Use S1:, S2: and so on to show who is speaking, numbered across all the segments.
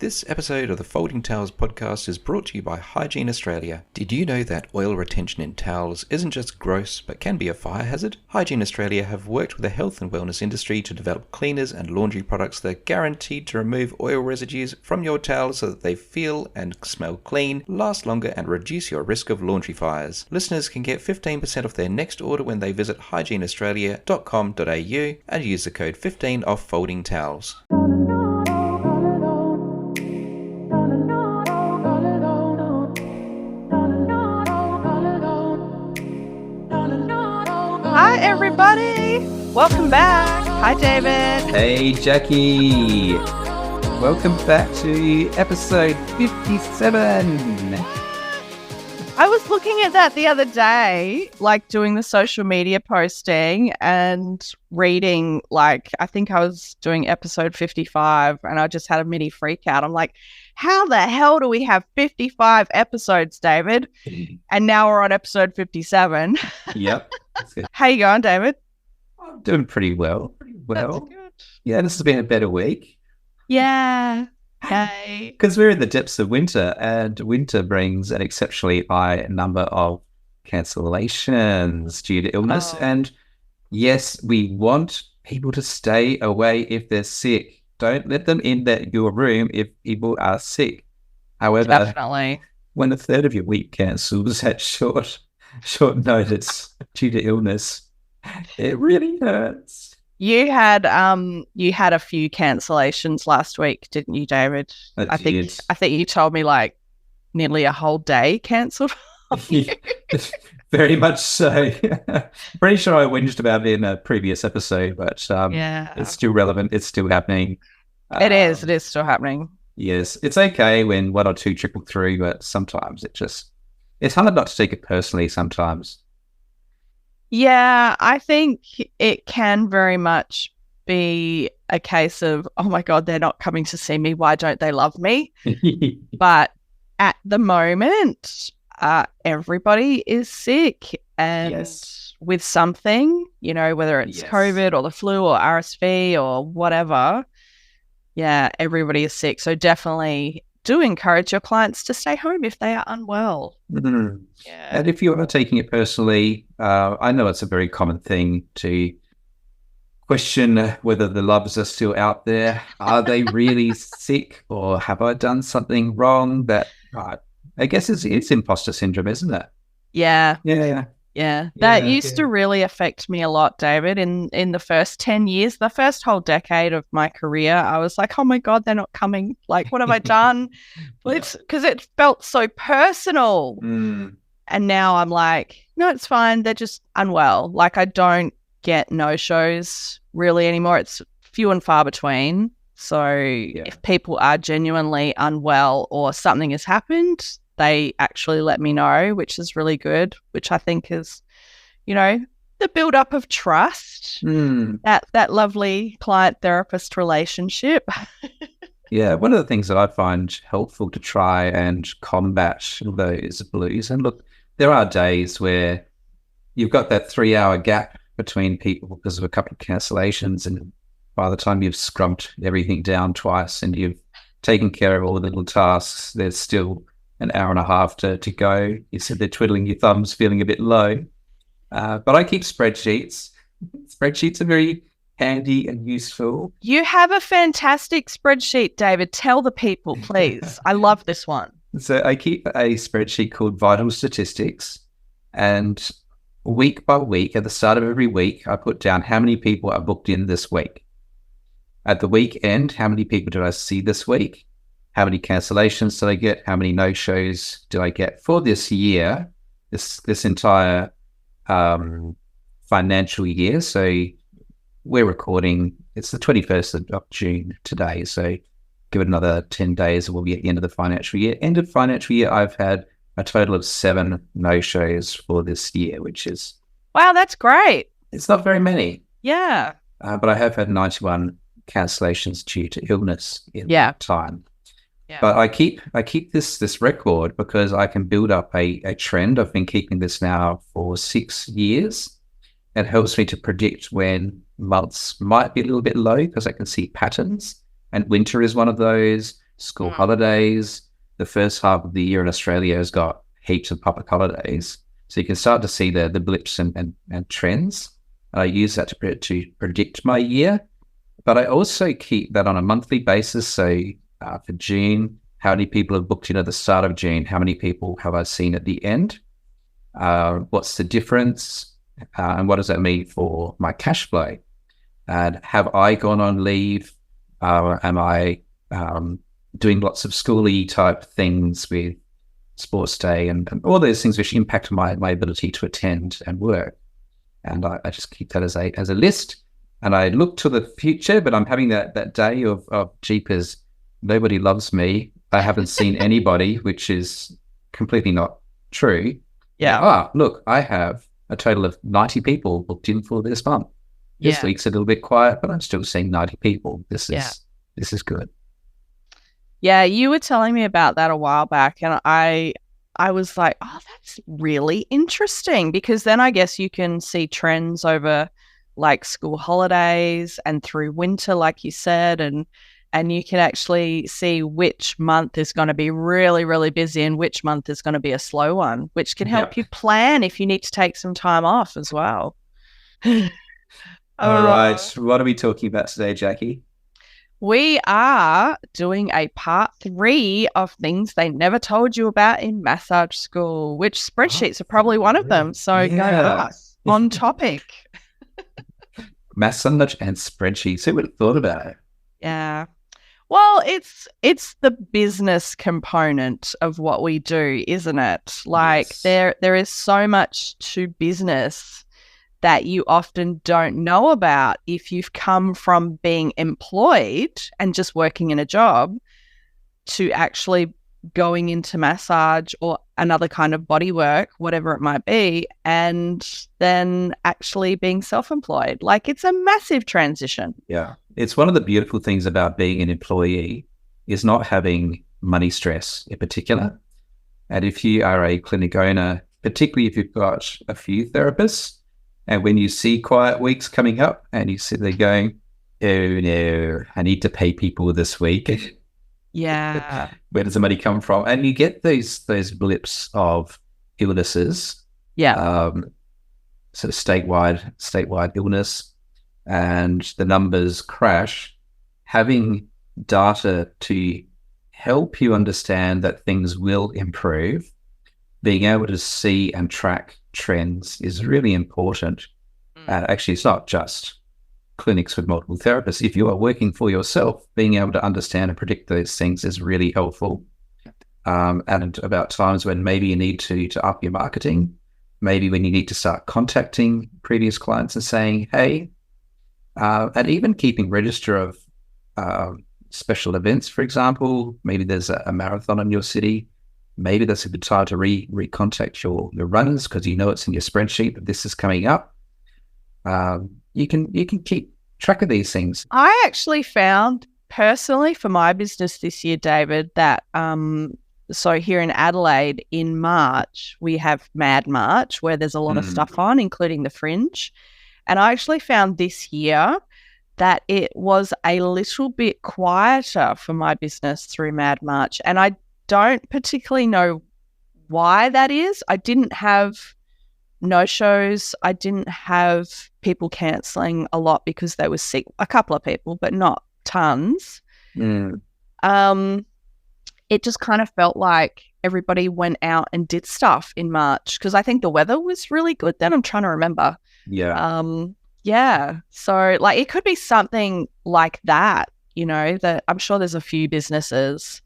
S1: This episode of the Folding Towels podcast is brought to you by Hygiene Australia. Did you know that oil retention in towels isn't just gross but can be a fire hazard? Hygiene Australia have worked with the health and wellness industry to develop cleaners and laundry products that are guaranteed to remove oil residues from your towels so that they feel and smell clean, last longer and reduce your risk of laundry fires. Listeners can get 15% off their next order when they visit hygieneaustralia.com.au and use the code 15OFF-FOLDING-TOWELS.
S2: Hi everybody! Welcome back. Hi David.
S3: Hey Jackie. Welcome back to episode 57.
S2: I was looking at that the other day, like doing the social media posting and reading, like, I think I was doing episode 55 and I just had a mini freak out. I'm like, how the hell do we have 55 episodes, David? And now we're on episode 57.
S3: Yep.
S2: How you going, David?
S3: I'm doing pretty well.
S2: That's good.
S3: Yeah, this has been a better week.
S2: Yeah. Yay.
S3: Because we're in the depths of winter, and winter brings an exceptionally high number of cancellations due to illness.
S2: Oh.
S3: And yes, we want people to stay away if they're sick. Don't let them in your room if people are sick. However,
S2: Definitely.
S3: when a third of your week cancels at short notice due to illness, it really hurts.
S2: You had a few cancellations last week, didn't you, David? I think you told me like nearly a whole day cancelled.
S3: Very much so. Pretty sure I whinged about it in a previous episode, but
S2: Yeah,
S3: it's still relevant. It's still happening.
S2: it is still happening.
S3: Yes, it's okay when one or two trickle through, but sometimes it's hard not to take it personally sometimes.
S2: Yeah, I think it can very much be a case of, oh my God, they're not coming to see me. Why don't they love me? But at the moment, everybody is sick and
S3: Yes.
S2: with something, whether it's
S3: Yes.
S2: COVID or the flu or RSV or whatever. Yeah, everybody is sick. So definitely do encourage your clients to stay home if they are unwell.
S3: Mm-hmm.
S2: Yeah.
S3: And if you're not taking it personally, I know it's a very common thing to question whether the loves are still out there. Are they really sick, or have I done something wrong? I guess it's imposter syndrome, isn't it?
S2: Yeah.
S3: Yeah.
S2: That used to really affect me a lot, David. In the first 10 years, the first whole decade of my career, I was like, oh my God, they're not coming. Like, what have I done? Well, it's because it felt so personal.
S3: Mm.
S2: And now I'm like, no, it's fine. They're just unwell. Like, I don't get no-shows really anymore. It's few and far between. So if people are genuinely unwell or something has happened, they actually let me know, which is really good, which I think is, the build-up of trust, that lovely client-therapist relationship.
S3: Yeah, one of the things that I find helpful to try and combat those blues, and look, there are days where you've got that 3-hour gap between people because of a couple of cancellations, and by the time you've scrumped everything down twice and you've taken care of all the little tasks, there's still an hour and a half to go. You sit there twiddling your thumbs, feeling a bit low. But I keep spreadsheets. Spreadsheets are very handy and useful.
S2: You have a fantastic spreadsheet, David. Tell the people, please. I love this one.
S3: So I keep a spreadsheet called Vital Statistics, and week by week, at the start of every week, I put down how many people are booked in this week. At the weekend, how many people did I see this week? How many cancellations did I get? How many no-shows did I get for this year, this entire financial year? So we're recording, it's the 21st of June today. So give it another 10 days, we'll be at the end of the financial year. End of financial year, I've had a total of 7 no-shows for this year, which is...
S2: Wow, that's great.
S3: It's not very many.
S2: Yeah.
S3: But I have had 91 cancellations due to illness in that time.
S2: Yeah.
S3: But I keep this record because I can build up a trend. I've been keeping this now for 6 years. It helps me to predict when months might be a little bit low because I can see patterns. And winter is one of those. school holidays. The first half of the year in Australia has got heaps of public holidays. So you can start to see the blips and trends. I use that to predict my year. But I also keep that on a monthly basis. So for June, how many people have booked in at the start of June? How many people have I seen at the end? What's the difference? And what does that mean for my cash flow? And have I gone on leave? Am I doing lots of schooly type things with sports day and all those things which impact my ability to attend and work? And I just keep that as a list. And I look to the future, but I'm having that day of jeepers, nobody loves me. I haven't seen anybody, which is completely not true.
S2: Yeah.
S3: Look, I have a total of 90 people booked in for this month. This week's a little bit quiet, but I'm still seeing 90 people. This is good.
S2: Yeah, you were telling me about that a while back, and I was like, oh, that's really interesting, because then I guess you can see trends over like school holidays and through winter, like you said, and you can actually see which month is going to be really, really busy and which month is going to be a slow one, which can help you plan if you need to take some time off as well.
S3: All right. What are we talking about today, Jackie?
S2: We are doing a part 3 of things they never told you about in massage school, which spreadsheets are probably one of them. So go on topic.
S3: Massage and spreadsheets. Who would have thought about it?
S2: Yeah. Well, it's the business component of what we do, isn't it? Like there is so much to business that you often don't know about if you've come from being employed and just working in a job to actually going into massage or another kind of body work, whatever it might be, and then actually being self-employed. Like, it's a massive transition.
S3: Yeah. It's one of the beautiful things about being an employee is not having money stress in particular. And if you are a clinic owner, particularly if you've got a few therapists, and when you see quiet weeks coming up and you sit there going, oh no, I need to pay people this week.
S2: Yeah.
S3: Where does the money come from? And you get those blips of illnesses.
S2: Yeah.
S3: Sort of statewide illness, and the numbers crash. Having data to help you understand that things will improve, being able to see and track trends is really important. And actually, it's not just clinics with multiple therapists. If you are working for yourself, being able to understand and predict those things is really helpful. And about times when maybe you need to up your marketing, maybe when you need to start contacting previous clients and saying, hey, and even keeping register of special events, for example. Maybe there's a marathon in your city. Maybe that's a good time to recontact your runners because you know it's in your spreadsheet that this is coming up. You can keep track of these things.
S2: I actually found personally for my business this year, David, that so here in Adelaide in March, we have Mad March where there's a lot of stuff on, including the Fringe. And I actually found this year that it was a little bit quieter for my business through Mad March. And I don't particularly know why that is. I didn't have no-shows. I didn't have people cancelling a lot because they were sick. A couple of people, but not tons. It just kind of felt like everybody went out and did stuff in March because I think the weather was really good then. I'm trying to remember.
S3: Yeah.
S2: Yeah. So like it could be something like that, you know, that I'm sure there's a few businesses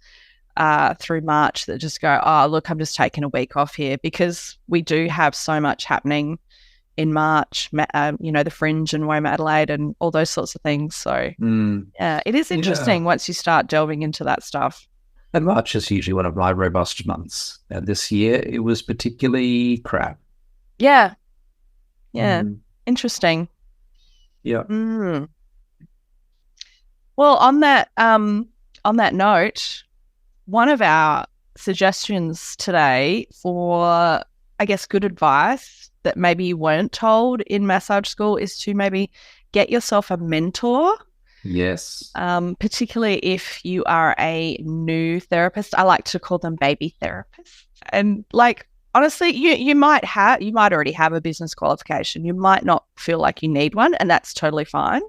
S2: through March that just go, oh, look, I'm just taking a week off here because we do have so much happening in March, you know, the Fringe and WOMA Adelaide and all those sorts of things. So yeah, it is interesting once you start delving into that stuff.
S3: And March is usually one of my robust months. And this year it was particularly crap.
S2: Yeah. Yeah. Interesting.
S3: Yeah.
S2: Well, on that note, one of our suggestions today for, I guess, good advice that maybe you weren't told in massage school is to maybe get yourself a mentor.
S3: Yes.
S2: Particularly if you are a new therapist. I like to call them baby therapists. And like, honestly, you might already have a business qualification. You might not feel like you need one, and that's totally fine.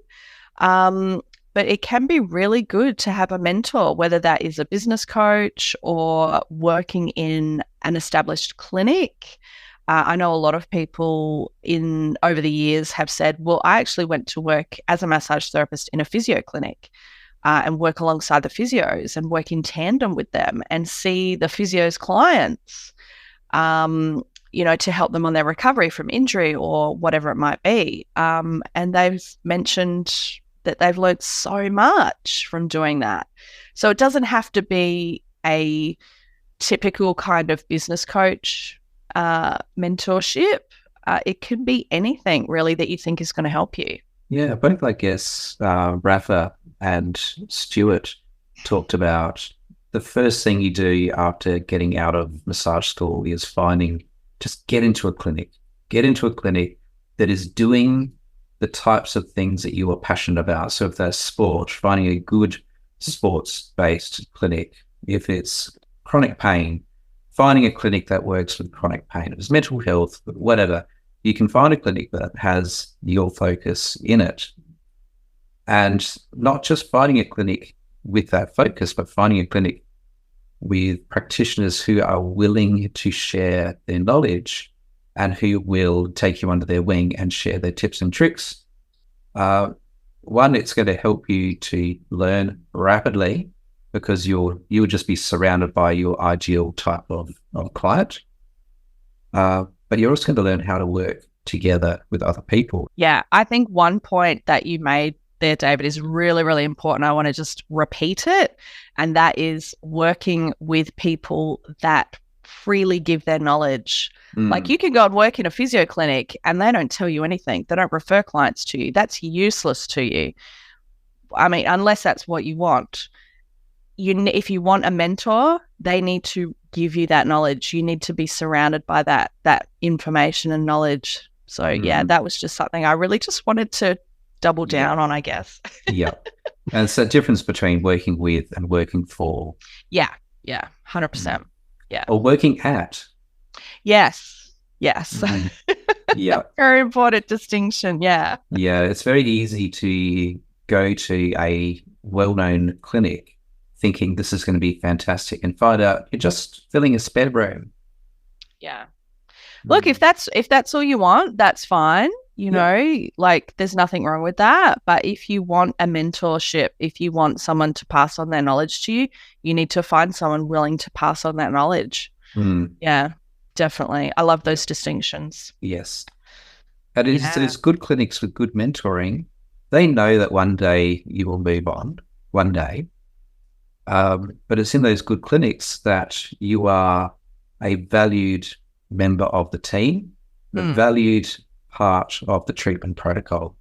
S2: But it can be really good to have a mentor, whether that is a business coach or working in an established clinic. I know a lot of people over the years have said, well, I actually went to work as a massage therapist in a physio clinic and work alongside the physios and work in tandem with them and see the physios clients, to help them on their recovery from injury or whatever it might be. And they've mentioned that they've learned so much from doing that. So it doesn't have to be a typical kind of business coach mentorship. It can be anything really that you think is going to help you.
S3: Yeah, both I guess Rafa and Stuart talked about the first thing you do after getting out of massage school is get into a clinic. Get into a clinic that is doing the types of things that you are passionate about. So if that's sport, finding a good sports-based clinic. If it's chronic pain, finding a clinic that works with chronic pain. If it's mental health, whatever, you can find a clinic that has your focus in it. And not just finding a clinic with that focus, but finding a clinic with practitioners who are willing to share their knowledge and who will take you under their wing and share their tips and tricks. One, it's going to help you to learn rapidly because you'll just be surrounded by your ideal type of client. But you're also going to learn how to work together with other people.
S2: Yeah, I think one point that you made there, David, is really, really important. I want to just repeat it. And that is working with people that freely give their knowledge. Like you can go and work in a physio clinic and they don't tell you anything. They don't refer clients to you. That's useless to you. I mean, unless that's what you want. If you want a mentor, they need to give you that knowledge. You need to be surrounded by that information and knowledge. So yeah, that was just something I really just wanted to double down on, I guess.
S3: Yeah. And it's a difference between working with and working for.
S2: Yeah, 100%. Yeah.
S3: Or working at.
S2: Yes.
S3: Yeah.
S2: Very important distinction. Yeah.
S3: Yeah. It's very easy to go to a well-known clinic thinking this is going to be fantastic and find out you're just filling a spare room.
S2: Yeah. Look, if that's all you want, that's fine. You know, like there's nothing wrong with that. But if you want a mentorship, if you want someone to pass on their knowledge to you, you need to find someone willing to pass on that knowledge. Yeah, definitely. I love those distinctions.
S3: Yes. And it's good clinics with good mentoring. They know that one day you will move on, one day. But it's in those good clinics that you are a valued member of the team, a valued part of the treatment protocol.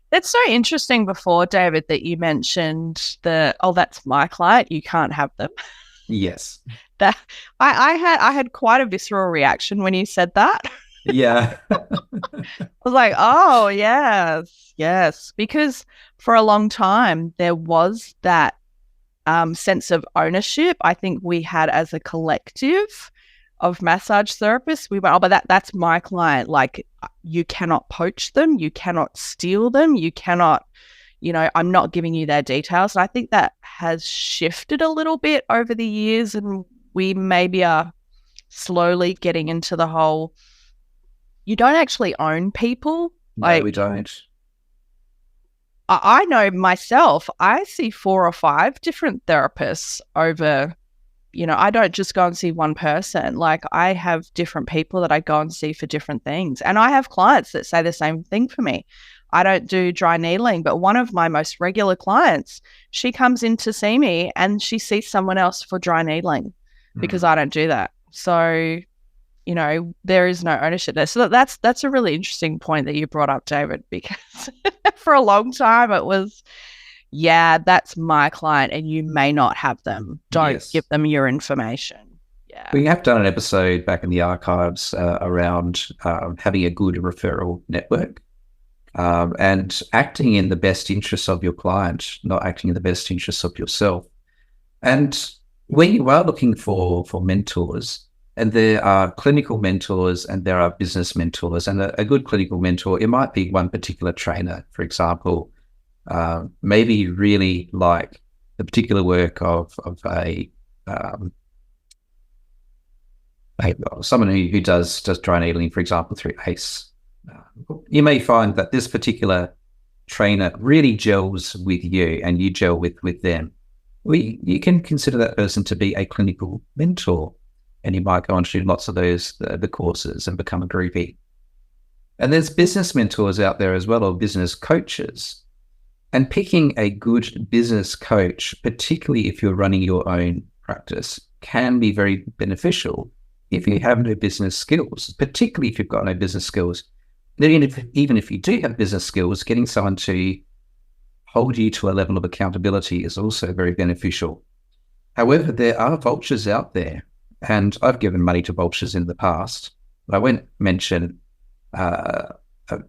S2: That's so interesting before, David, that you mentioned that's my client, you can't have them.
S3: Yes.
S2: That I had quite a visceral reaction when you said that.
S3: Yeah.
S2: I was like, oh, yes. Because for a long time, there was that sense of ownership I think we had as a collective of massage therapists. We went, oh, but that's my client. Like, you cannot poach them. You cannot steal them. You cannot, I'm not giving you their details. And I think that has shifted a little bit over the years, and we maybe are slowly getting into the whole, you don't actually own people.
S3: No, we don't.
S2: I know myself, I see 4 or 5 different therapists over, I don't just go and see one person. Like, I have different people that I go and see for different things. And I have clients that say the same thing for me. I don't do dry needling, but one of my most regular clients, she comes in to see me and she sees someone else for dry needling because I don't do that. So, there is no ownership there. So that's a really interesting point that you brought up, David, because for a long time it was, that's my client and you may not have them. Don't give them your information. Yeah.
S3: We have done an episode back in the archives around having a good referral network. and acting in the best interests of your client, not acting in the best interests of yourself. And when you are looking for mentors, and there are clinical mentors and there are business mentors, and a good clinical mentor, it might be one particular trainer, for example, maybe you really like the particular work of someone who does dry needling, for example, through ACE. You may find that this particular trainer really gels with you and you gel with them. You can consider that person to be a clinical mentor, and you might go on to do lots of those the courses and become a groupie. And there's business mentors out there as well, or business coaches. And picking a good business coach, particularly if you're running your own practice, can be very beneficial if you have no business skills, particularly if you've got no business skills. Even if you do have business skills, getting someone to hold you to a level of accountability is also very beneficial. However, there are vultures out there, and I've given money to vultures in the past, but I won't mention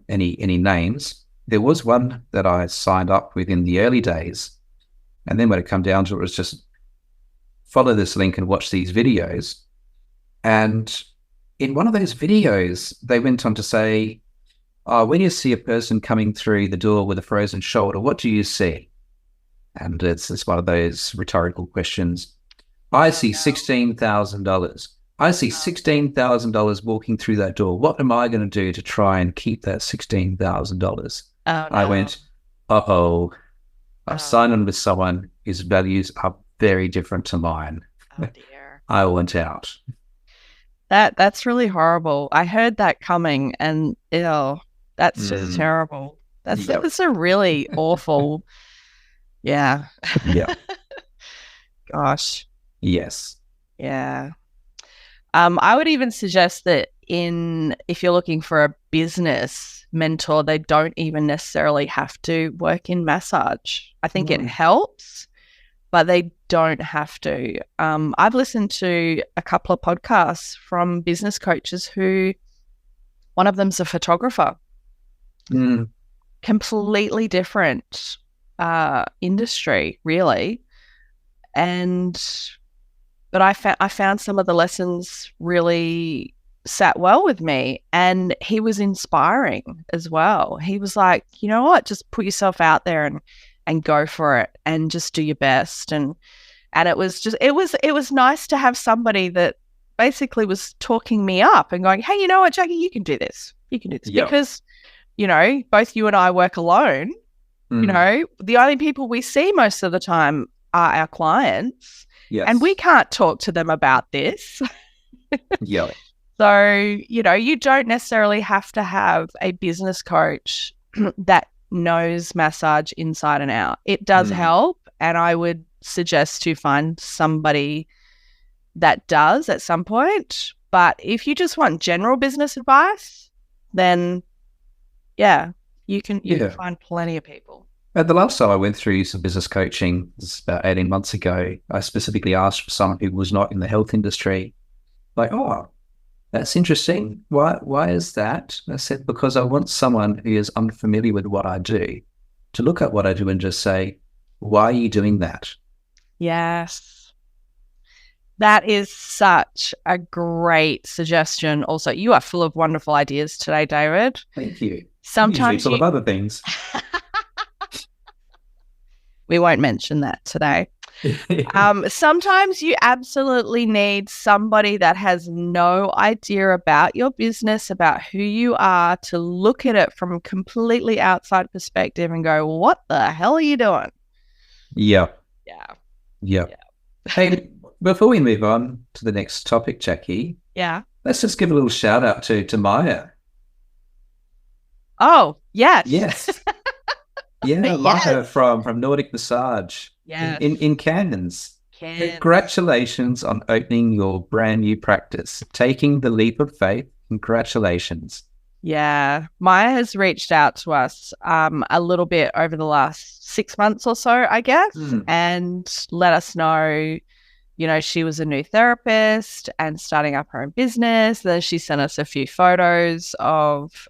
S3: any names. There was one that I signed up with in the early days, and then when it came down to it, was just follow this link and watch these videos. And in one of those videos, they went on to say, when you see a person coming through the door with a frozen shoulder, what do you see? And it's one of those rhetorical questions. I see $16,000. I see $16,000 walking through that door. What am I going to do to try and keep that $16,000?
S2: Oh, no.
S3: I went, I've signed on with someone whose values are very different to mine.
S2: Oh, dear.
S3: I went out.
S2: That's really horrible. I heard that coming, and that's just terrible. That's a really awful. Yeah.
S3: Yeah.
S2: Gosh.
S3: Yes.
S2: Yeah. I would even suggest that if you're looking for a business mentor, they don't even necessarily have to work in massage. I think it helps, but they don't have to. I've listened to a couple of podcasts from business coaches who, one of them's a photographer. Completely different industry, really. But I found some of the lessons really sat well with me, and he was inspiring as well. He was like, you know what, just put yourself out there and go for it and just do your best. And it was nice to have somebody that basically was talking me up and going, hey, you know what, Jackie, you can do this. You can do this. Yep. Because, both you and I work alone. The only people we see most of the time are our clients.
S3: Yes.
S2: And we can't talk to them about this.
S3: Yeah.
S2: So, you don't necessarily have to have a business coach that knows massage inside and out. It does help, and I would suggest to find somebody that does at some point. But if you just want general business advice, then you can find plenty of people.
S3: And the last time I went through some business coaching, this was about 18 months ago, I specifically asked for someone who was not in the health industry, like, that's interesting. Why is that? I said, because I want someone who is unfamiliar with what I do to look at what I do and just say, why are you doing that?
S2: Yes. That is such a great suggestion. Also, you are full of wonderful ideas today, David.
S3: Thank you.
S2: Sometimes
S3: full of other things.
S2: We won't mention that today. Sometimes you absolutely need somebody that has no idea about your business, about who you are, to look at it from a completely outside perspective and go, what the hell are you doing?
S3: Yeah.
S2: Yeah.
S3: Hey, before we move on to the next topic, Jackie, let's just give a little shout out to Maya.
S2: Oh, yes.
S3: Yes. Yeah, Maya from Nordic Massage in Cairns. Congratulations on opening your brand new practice, taking the leap of faith. Congratulations.
S2: Yeah, Maya has reached out to us a little bit over the last 6 months or so, I guess, and let us know, she was a new therapist and starting up her own business. Then she sent us a few photos of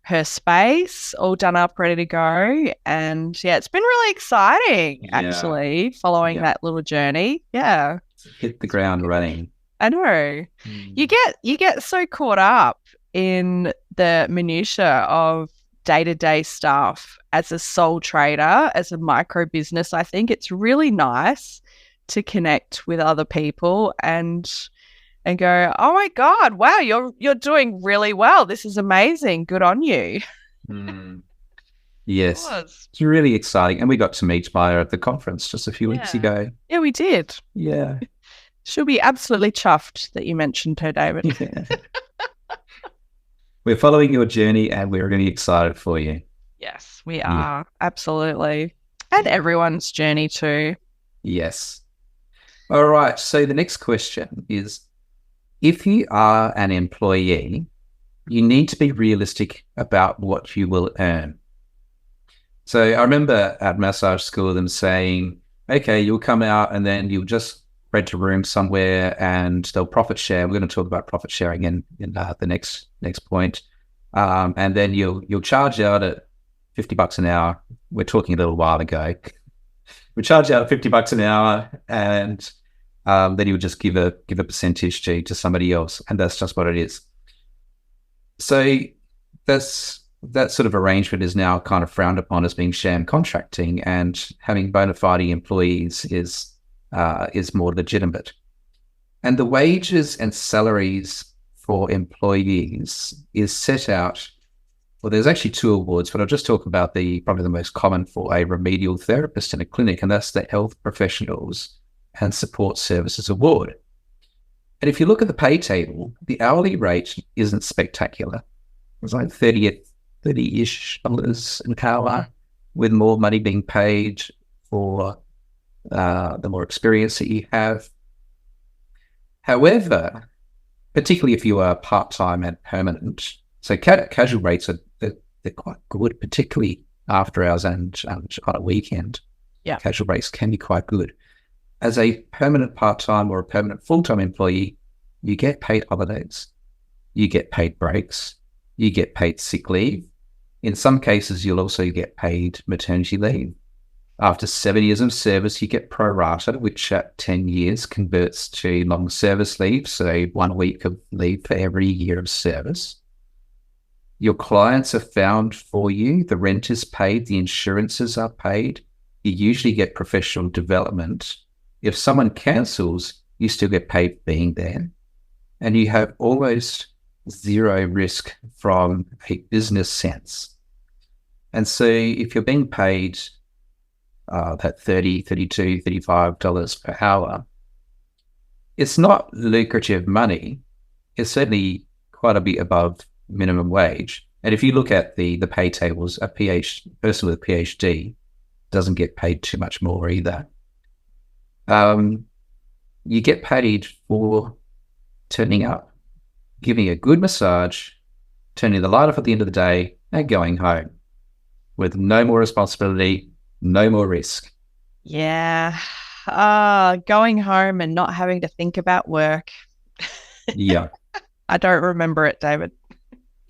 S2: her space, all done up, ready to go. And yeah, it's been really exciting actually following that little journey. Yeah.
S3: Hit the ground running.
S2: I know. You get so caught up in the minutiae of day-to-day stuff as a sole trader, as a micro business. I think it's really nice to connect with other people and go, oh my God, wow, you're doing really well. This is amazing. Good on you.
S3: Yes, it's really exciting. And we got to meet Maya at the conference just a few weeks ago.
S2: Yeah, we did.
S3: Yeah.
S2: She'll be absolutely chuffed that you mentioned her, David.
S3: Yeah. We're following your journey and we're really excited for you.
S2: Yes, we are. Absolutely. And everyone's journey too.
S3: Yes. All right. So the next question is, if you are an employee, you need to be realistic about what you will earn. So I remember at massage school them saying, okay, you'll come out and then you'll just rent a room somewhere and they'll profit share. We're going to talk about profit sharing in the next point. And then you'll charge out at $50 an hour. We're talking a little while ago. We charge out $50 an hour and then you'll just give a percentage to somebody else. And that's just what it is. So that sort of arrangement is now kind of frowned upon as being sham contracting, and having bona fide employees is more legitimate. And the wages and salaries for employees is set out. Well, there's actually 2 awards, but I'll just talk about probably the most common for a remedial therapist in a clinic, and that's the Health Professionals and Support Services Award. And if you look at the pay table, the hourly rate isn't spectacular. It's like $30-ish an hour, with more money being paid for the more experience that you have. However, particularly if you are part-time and permanent, so casual rates they're quite good, particularly after hours and on a weekend.
S2: Yeah,
S3: casual rates can be quite good. As a permanent part-time or a permanent full-time employee, you get paid holidays, you get paid breaks, you get paid sick leave. In some cases, you'll also get paid maternity leave. After 7 years of service, you get pro rata, which at 10 years converts to long service leave, so 1 week of leave for every year of service. Your clients are found for you, the rent is paid, the insurances are paid. You usually get professional development. If someone cancels, you still get paid for being there. And you have almost zero risk from a business sense. And so if you're being paid that $30, $32, $35 per hour, it's not lucrative money. It's certainly quite a bit above minimum wage. And if you look at the pay tables, a person with a PhD doesn't get paid too much more either. You get paid for turning up, giving a good massage, turning the light off at the end of the day, and going home with no more responsibility, no more risk.
S2: Yeah. Going home and not having to think about work.
S3: Yeah.
S2: I don't remember it, David.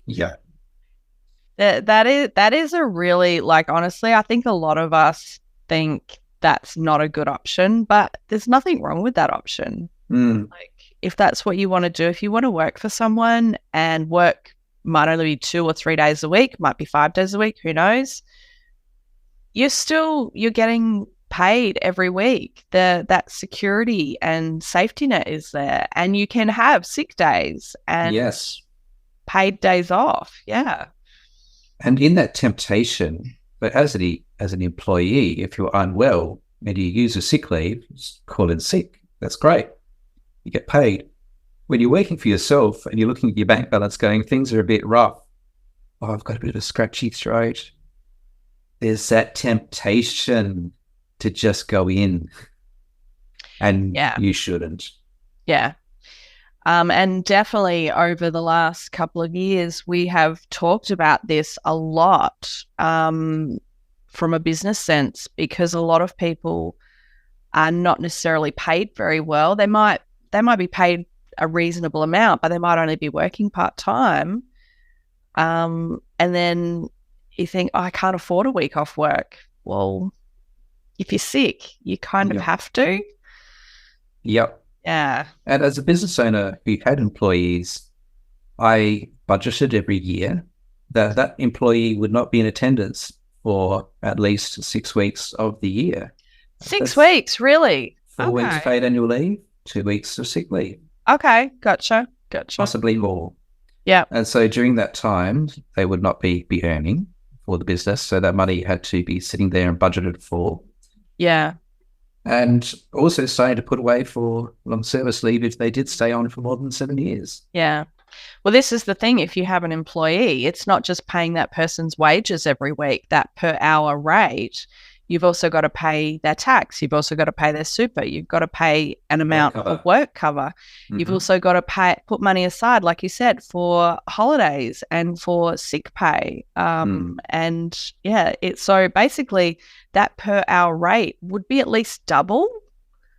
S3: Yeah.
S2: That is a really, like, honestly, I think a lot of us think that's not a good option, but there's nothing wrong with that option. Like, if that's what you want to do, if you want to work for someone, and work might only be 2 or 3 days a week, might be 5 days a week, who knows, you're getting paid every week. That security and safety net is there, and you can have sick days and
S3: yes,
S2: paid days off. Yeah.
S3: And in that temptation, but as an employee, if you're unwell and you use a sick leave, just call in sick. That's great. You get paid. When you're working for yourself and you're looking at your bank balance going, things are a bit rough. Oh, I've got a bit of a scratchy throat. There's that temptation to just go in, and you shouldn't. Yeah.
S2: And definitely over the last couple of years, we have talked about this a lot from a business sense, because a lot of people are not necessarily paid very well. They might be paid a reasonable amount, but they might only be working part-time. And then you think, oh, I can't afford a week off work. Well, if you're sick, you kind of have to.
S3: Yep.
S2: Yeah.
S3: And as a business owner who had employees, I budgeted every year that that employee would not be in attendance for at least 6 weeks of the year.
S2: 6 weeks, really?
S3: 4 weeks paid annual leave, 2 weeks of sick leave.
S2: Okay, gotcha.
S3: Possibly more.
S2: Yeah.
S3: And so during that time, they would not be earning for the business. So that money had to be sitting there and budgeted for.
S2: Yeah.
S3: And also starting to put away for long service leave if they did stay on for more than 7 years.
S2: Yeah. Well, this is the thing. If you have an employee, it's not just paying that person's wages every week, that per hour rate. You've also got to pay their tax. You've also got to pay their super. You've got to pay an amount of work cover. Mm-hmm. You've also got to put money aside, like you said, for holidays and for sick pay. And yeah, so basically that per hour rate would be at least double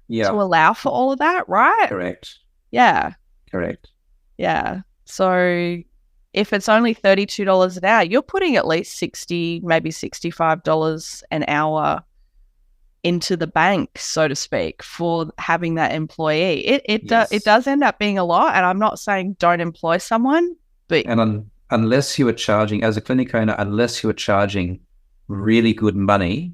S2: to allow for all of that, right?
S3: Correct.
S2: Yeah.
S3: Correct.
S2: Yeah. So if it's only $32 an hour, you're putting at least $60, maybe $65 an hour into the bank, so to speak, for having that employee. It does end up being a lot. And I'm not saying don't employ someone, but
S3: unless you are charging, as a clinic owner, unless you are charging really good money,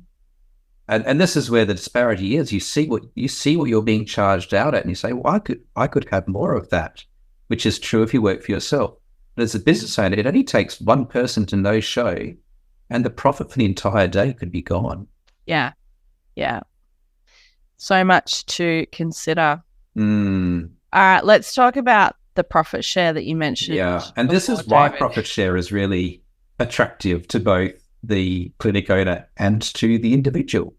S3: and this is where the disparity is. You see what you're being charged out at, and you say, well, I could have more of that, which is true if you work for yourself. But as a business owner, it only takes one person to no show and the profit for the entire day could be gone.
S2: Yeah. Yeah. So much to consider. All right, let's talk about the profit share that you mentioned.
S3: Yeah. And this is why profit share is really attractive to both the clinic owner and to the individual.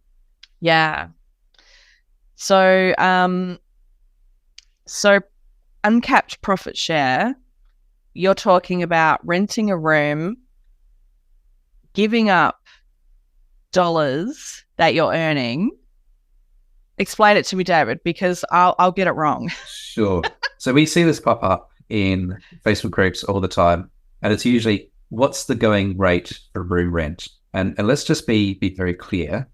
S2: Yeah. So, uncapped profit share, you're talking about renting a room, giving up dollars that you're earning. Explain it to me, David, because I'll get it wrong.
S3: Sure. So we see this pop up in Facebook groups all the time, and it's usually, what's the going rate for room rent? And let's just be very clear.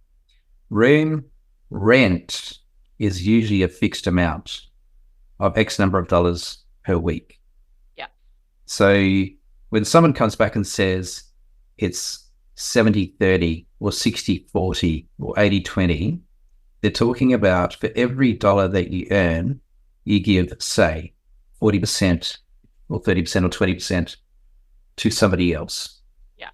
S3: Room rent is usually a fixed amount of X number of dollars per week. So when someone comes back and says it's 70-30 or 60-40 or 80-20, they're talking about for every dollar that you earn, you give, say, 40% or 30% or 20% to somebody else.
S2: Yeah.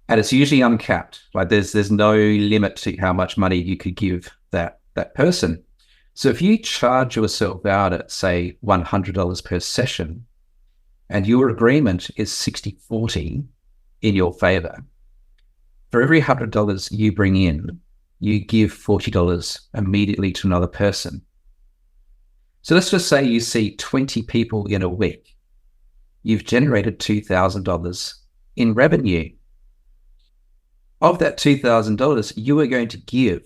S3: And it's usually uncapped. Like there's no limit to how much money you could give that person. So if you charge yourself out at, say, $100 per session, and your agreement is 60-40 in your favor, for every $100 you bring in, you give $40 immediately to another person. So let's just say you see 20 people in a week. You've generated $2,000 in revenue. Of that $2,000, you are going to give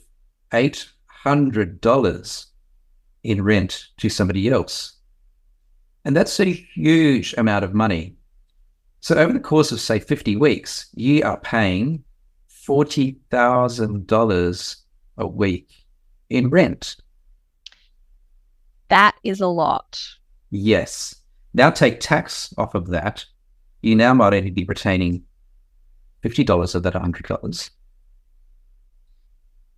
S3: $800 in rent to somebody else. And that's a huge amount of money. So over the course of, say, 50 weeks, you are paying $40,000 a week in rent.
S2: That is a lot.
S3: Yes. Now take tax off of that. You now might only be retaining $50 of that $100.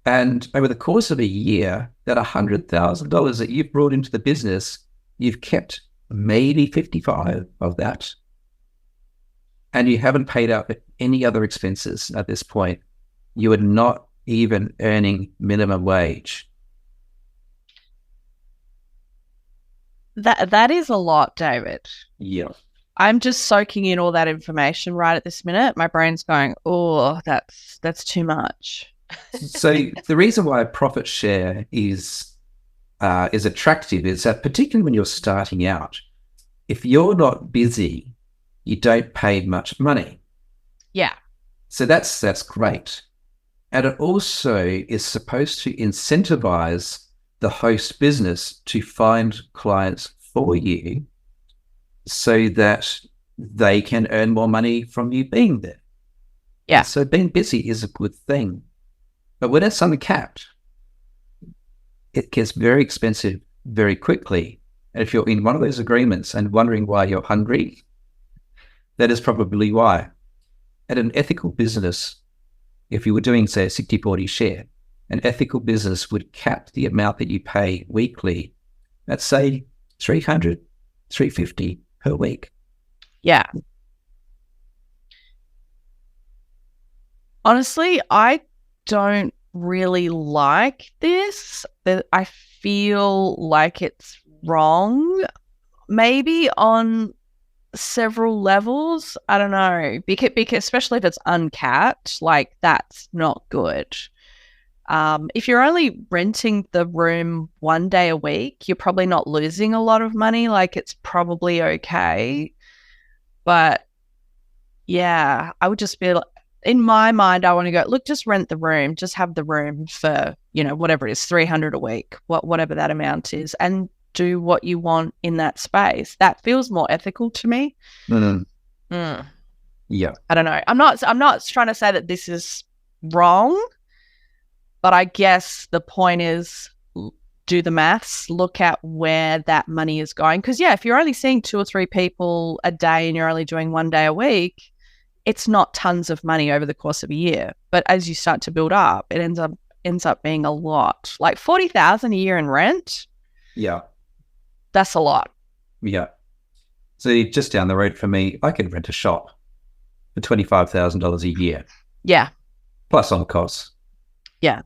S3: And over the course of a year, that $100,000 that you've brought into the business, you've kept maybe 55 of that. And you haven't paid out for any other expenses at this point. You are not even earning minimum wage.
S2: That is a lot, David.
S3: Yeah.
S2: I'm just soaking in all that information right at this minute. My brain's going, oh, that's too much.
S3: So the reason why profit share is attractive is that, particularly when you're starting out, if you're not busy, you don't pay much money.
S2: Yeah.
S3: So that's great. And it also is supposed to incentivize the host business to find clients for you so that they can earn more money from you being there.
S2: Yeah.
S3: And so being busy is a good thing. But when it's uncapped, it gets very expensive very quickly. And if you're in one of those agreements and wondering why you're hungry, that is probably why. At an ethical business, if you were doing, say, a 60-40 share, an ethical business would cap the amount that you pay weekly at, say, $300, $350 per week.
S2: Yeah. Honestly, I don't really like this. I feel like it's wrong, maybe on several levels. I don't know, because especially if it's uncapped, like that's not good. If you're only renting the room one day a week, you're probably not losing a lot of money. Like it's probably okay. But yeah, I would just be like, in my mind, I want to go, look, just rent the room, just have the room for, whatever it is, $300 a week, whatever that amount is, and do what you want in that space. That feels more ethical to me.
S3: Yeah.
S2: I don't know. I'm not trying to say that this is wrong, but I guess the point is do the maths, look at where that money is going. Because, yeah, if you're only seeing 2 or 3 people a day and you're only doing one day a week, it's not tons of money over the course of a year. But as you start to build up, it ends up being a lot. Like $40,000 a year in rent.
S3: Yeah.
S2: That's a lot.
S3: Yeah. So just down the road for me, I could rent a shop for $25,000 a year.
S2: Yeah.
S3: Plus on costs.
S2: Yeah.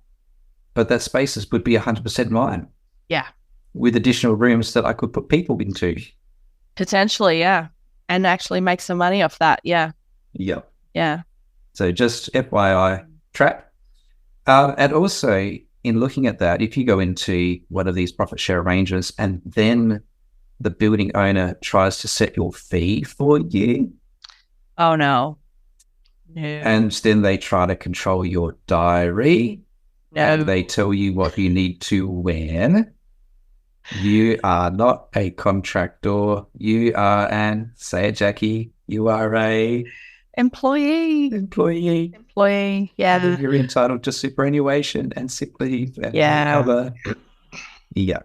S3: But that spaces would be 100% mine.
S2: Yeah.
S3: With additional rooms that I could put people into.
S2: Potentially, yeah. And actually make some money off that. Yeah.
S3: Yeah.
S2: Yeah.
S3: So just FYI, trap. And also in looking at that, if you go into one of these profit share arrangements and then the building owner tries to set your fee for you.
S2: Oh, no. No.
S3: And then they try to control your diary.
S2: No.
S3: And they tell you what you need to wear. You are not a contractor. You are say it, Jackie, you are a...
S2: Employee. Yeah.
S3: You're entitled to superannuation and sick leave and other. Yeah.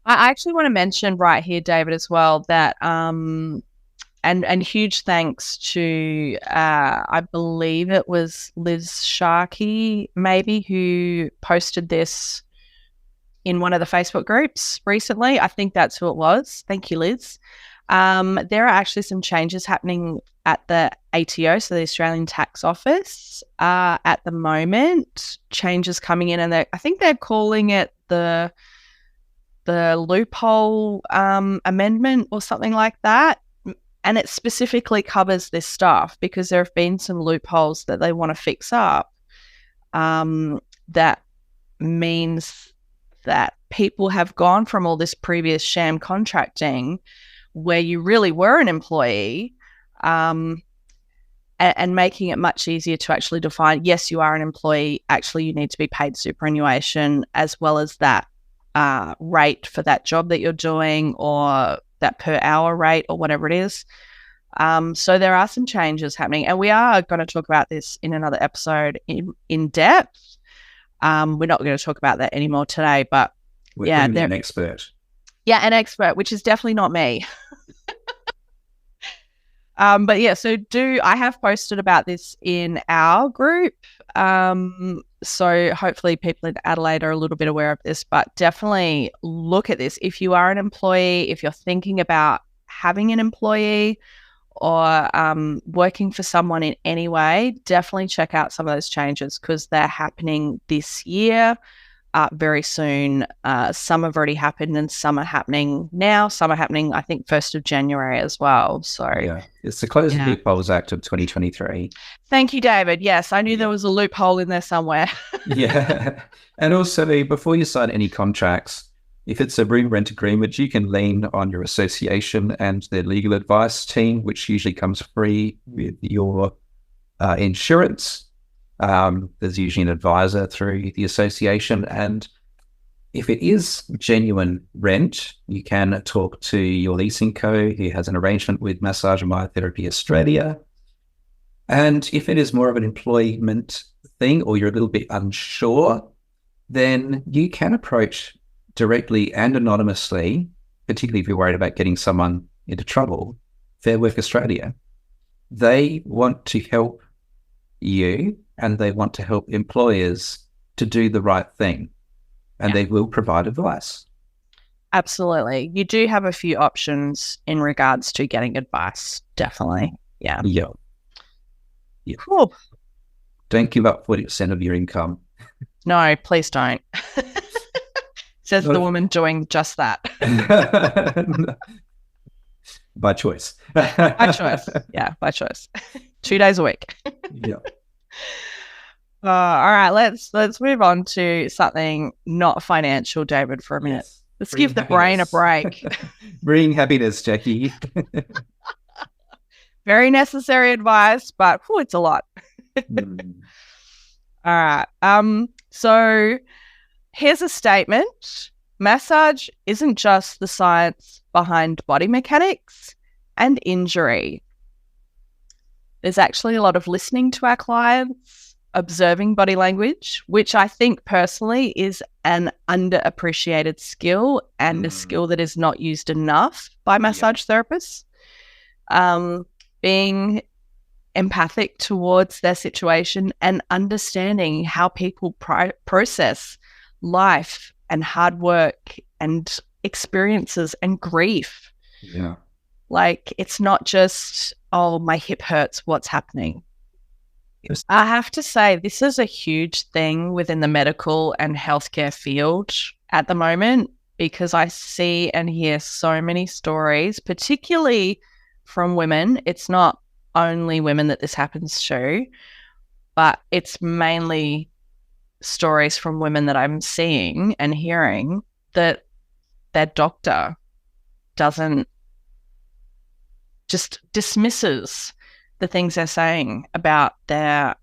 S2: I actually want to mention right here, David, as well, that and huge thanks to I believe it was Liz Sharkey maybe who posted this in one of the Facebook groups recently. I think that's who it was. Thank you, Liz. There are actually some changes happening at the ATO, so the Australian Tax Office, at the moment. Changes coming in, and I think they're calling it the loophole amendment or something like that. And it specifically covers this stuff because there have been some loopholes that they want to fix up. That means that people have gone from all this previous sham contracting where you really were an employee, and making it much easier to actually define, yes, you are an employee, actually you need to be paid superannuation as well as that rate for that job that you're doing or that per hour rate or whatever it is. So there are some changes happening, and we are going to talk about this in another episode in depth. We're not going to talk about that anymore today, but
S3: we're an expert.
S2: Yeah, an expert, which is definitely not me. But yeah, so I have posted about this in our group. So hopefully people in Adelaide are a little bit aware of this, but definitely look at this. If you are an employee, if you're thinking about having an employee or working for someone in any way, definitely check out some of those changes because they're happening this year. Very soon. Some have already happened and some are happening now. Some are happening, I think, 1st of January as well. So
S3: yeah, it's the Closing Loopholes Act of 2023.
S2: Thank you, David. Yes, I knew there was a loophole in there somewhere.
S3: Yeah. And also, before you sign any contracts, if it's a room rent agreement, you can lean on your association and their legal advice team, which usually comes free with your insurance. There's usually an advisor through the association, and If it is genuine rent, you can talk to your leasing co who has an arrangement with Massage and Myotherapy Australia. And if it is more of an employment thing or you're a little bit unsure, then you can approach directly and anonymously, particularly if you're worried about getting someone into trouble, Fair Work Australia. They want to help you and they want to help employers to do the right thing. And they will provide advice.
S2: Absolutely. You do have a few options in regards to getting advice. Definitely. Yeah.
S3: Yeah.
S2: Cool.
S3: Don't give up 40% of your income.
S2: No, please don't. Says the woman doing just that.
S3: By choice.
S2: By choice. Yeah, by choice. 2 days a week.
S3: Yeah.
S2: All right, let's move on to something not financial, David, for a minute.
S3: Yes.
S2: Let's give the brain a break.
S3: Bring happiness, Jackie.
S2: Very necessary advice, but it's a lot. All right. So here's a statement. Massage isn't just the science behind body mechanics and injury. There's actually a lot of listening to our clients, observing body language, which I think personally is an underappreciated skill and a skill that is not used enough by massage therapists. Being empathic towards their situation and understanding how people process life and hard work and experiences and grief.
S3: Yeah.
S2: Like, it's not just, oh, my hip hurts, what's happening? I have to say, this is a huge thing within the medical and healthcare field at the moment, because I see and hear so many stories, particularly from women. It's not only women that this happens to, but it's mainly stories from women that I'm seeing and hearing that their doctor just dismisses the things they're saying about their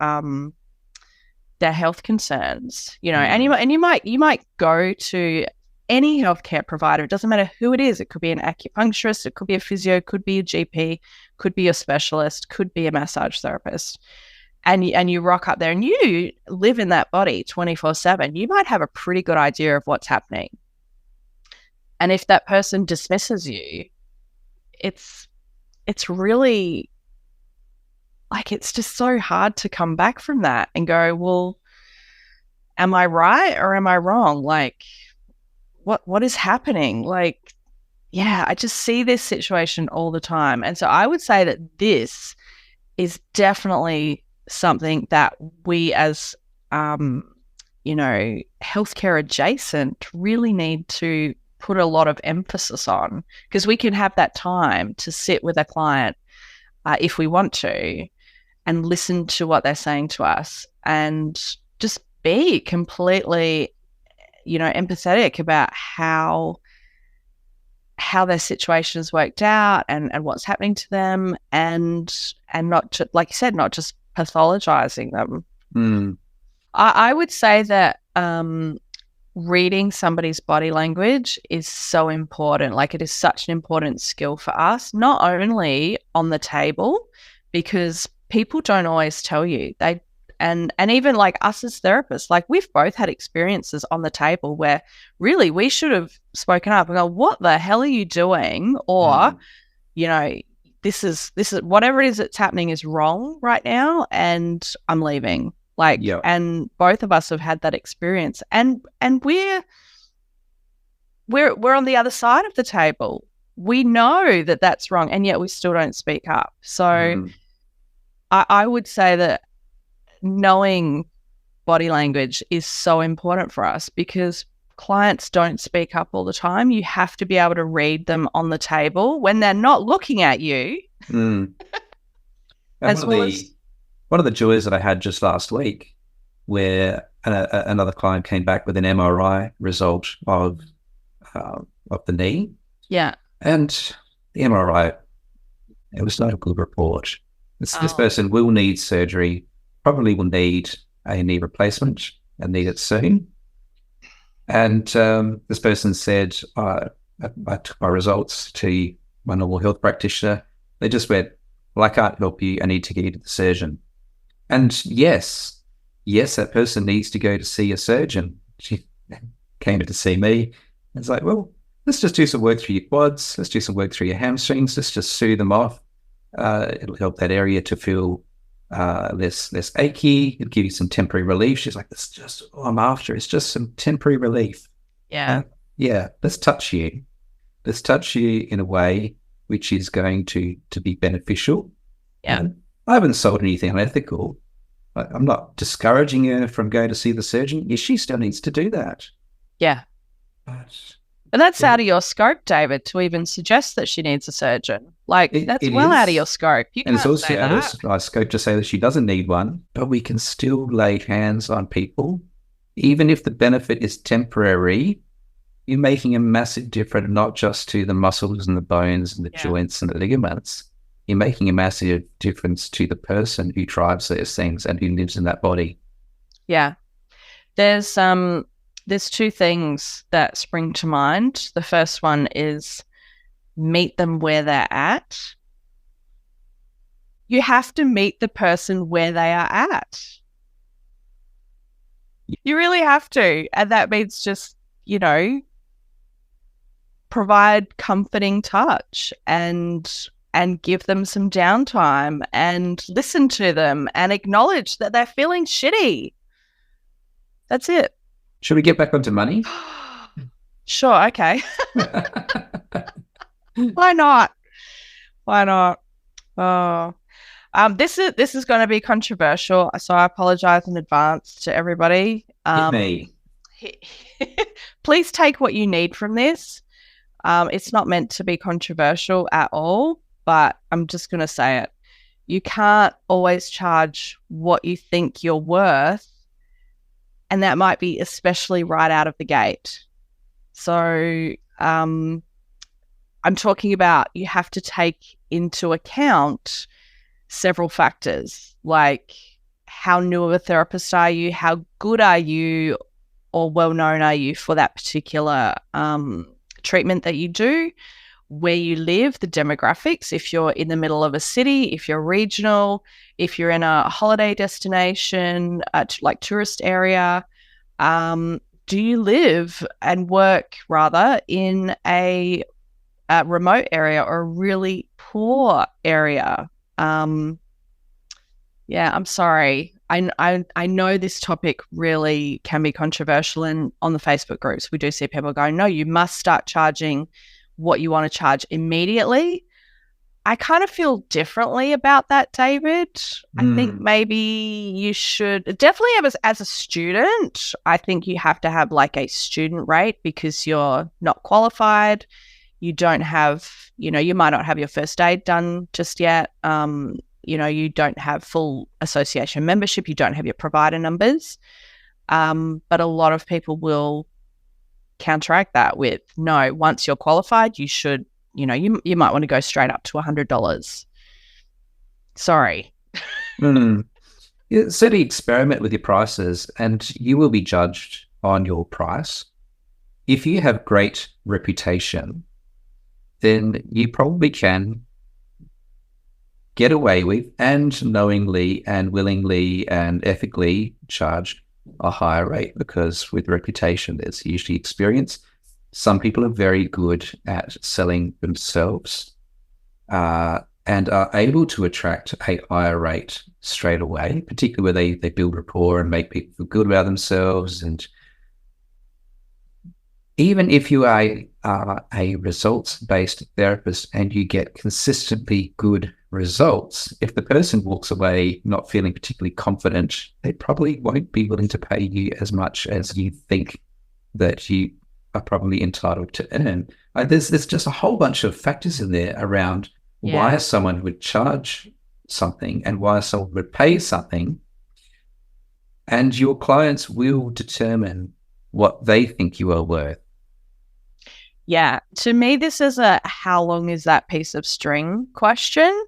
S2: health concerns, and you might go to any healthcare provider. It doesn't matter who it is. It could be an acupuncturist, it could be a physio, could be a GP, could be a specialist, could be a massage therapist. And you rock up there and you live in that body 24/7. You might have a pretty good idea of what's happening. And if that person dismisses you, it's really, like, it's just so hard to come back from that and go, well, am I right or am I wrong? Like, what is happening? Like, yeah, I just see this situation all the time. And so I would say that this is definitely something that we as, healthcare adjacent really need to put a lot of emphasis on, because we can have that time to sit with a client if we want to and listen to what they're saying to us and just be completely, empathetic about how their situation's worked out and what's happening to them, and not just, like you said, not just pathologizing them. I would say that reading somebody's body language is so important. Like, it is such an important skill for us, not only on the table, because people don't always tell you. And even like us as therapists, like, we've both had experiences on the table where really we should have spoken up and go, what the hell are you doing? Or, this is whatever it is that's happening is wrong right now, and I'm leaving. Like, and both of us have had that experience, and we're on the other side of the table. We know that that's wrong, and yet we still don't speak up. So I would say that knowing body language is so important for us, because clients don't speak up all the time. You have to be able to read them on the table when they're not looking at you.
S3: As well as one of the joys that I had just last week, where another client came back with an MRI result of the knee. Yeah. And the MRI, it was not a good report. This person will need surgery, probably will need a knee replacement and need it soon. And this person said, I took my results to my normal health practitioner. They just went, well, I can't help you. I need to get you to the surgeon. And yes, that person needs to go to see a surgeon. She came to see me. It's like, well, let's just do some work through your quads. Let's do some work through your hamstrings. Let's just soothe them off. It'll help that area to feel less achy. It'll give you some temporary relief. She's like, that's just all I'm after. It's just some temporary relief.
S2: Yeah.
S3: Let's touch you. Let's touch you in a way which is going to be beneficial.
S2: Yeah.
S3: I haven't sold anything unethical. I'm not discouraging her from going to see the surgeon. Yeah, she still needs to do that.
S2: Yeah. And that's out of your scope, David, to even suggest that she needs a surgeon. Like, that's well out of your scope. You
S3: and
S2: can't
S3: it's also
S2: say
S3: out
S2: that.
S3: of our scope to say that she doesn't need one, but we can still lay hands on people. Even if the benefit is temporary, you're making a massive difference, not just to the muscles and the bones and the joints and the ligaments. You're making a massive difference to the person who drives those things and who lives in that body.
S2: Yeah. There's two things that spring to mind. The first one is meet them where they're at. You have to meet the person where they are at. You really have to. And that means just, provide comforting touch and give them some downtime and listen to them and acknowledge that they're feeling shitty. That's it.
S3: Should we get back onto money?
S2: Sure, okay. Why not? Oh. This is going to be controversial, so I apologize in advance to everybody.
S3: Hit me.
S2: Please take what you need from this. It's not meant to be controversial at all, but I'm just going to say it. You can't always charge what you think you're worth, and that might be especially right out of the gate. So I'm talking about you have to take into account several factors, like how new of a therapist are you, how good are you, or well-known are you for that particular treatment that you do, where you live, the demographics, if you're in the middle of a city, if you're regional, if you're in a holiday destination, like tourist area, do you live and work rather in a remote area or a really poor area? I'm sorry. I know this topic really can be controversial, and on the Facebook groups, we do see people going, no, you must start charging what you want to charge immediately. I kind of feel differently about that, David. I think maybe you should definitely as a student, I think you have to have like a student rate because you're not qualified. You don't have, you might not have your first aid done just yet. You don't have full association membership. You don't have your provider numbers. But a lot of people will counteract that with, no, once you're qualified, you should, you might want to go straight up to $100. Sorry.
S3: Certainly experiment with your prices and you will be judged on your price. If you have great reputation, then you probably can get away with and knowingly and willingly and ethically charge a higher rate, because with reputation, there's usually experience. Some people are very good at selling themselves and are able to attract a higher rate straight away, particularly where they build rapport and make people feel good about themselves. And even if you are a results-based therapist and you get consistently good results, if the person walks away not feeling particularly confident, they probably won't be willing to pay you as much as you think that you are probably entitled to earn. There's just a whole bunch of factors in there around why someone would charge something and why someone would pay something, and your clients will determine what they think you are worth.
S2: Yeah, to me, this is a how long is that piece of string question.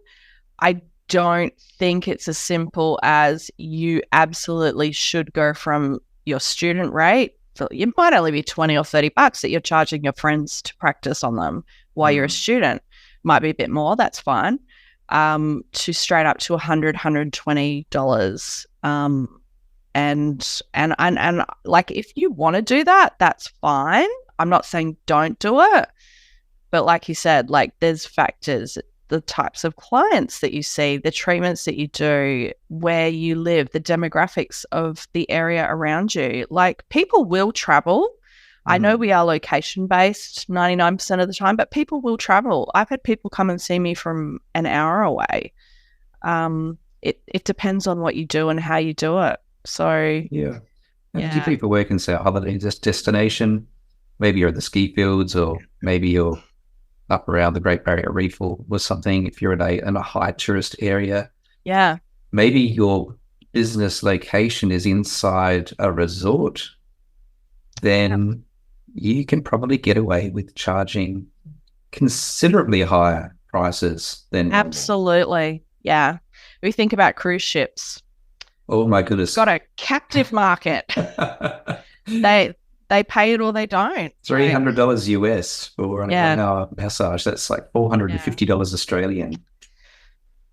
S2: I don't think it's as simple as you absolutely should go from your student rate it might only be 20 or 30 bucks that you're charging your friends to practice on them while you're a student. Might be a bit more, that's fine. To straight up to $100, $120. And like, if you want to do that, that's fine. I'm not saying don't do it. But like you said, like, there's factors, the types of clients that you see, the treatments that you do, where you live, the demographics of the area around you. Like, people will travel. I know we are location based 99% of the time, but people will travel. I've had people come and see me from an hour away. It depends on what you do and how you do it. So
S3: do people work in, say, a holiday destination? Maybe you're at the ski fields, or maybe you're up around the Great Barrier Reef or something. If you're in a high tourist area, maybe your business location is inside a resort, then you can probably get away with charging considerably higher prices than
S2: absolutely. Yeah. We think about cruise ships.
S3: Oh my goodness.
S2: Got a captive market. They pay it or they don't.
S3: $300 US for an hour massage. That's like $450 Australian.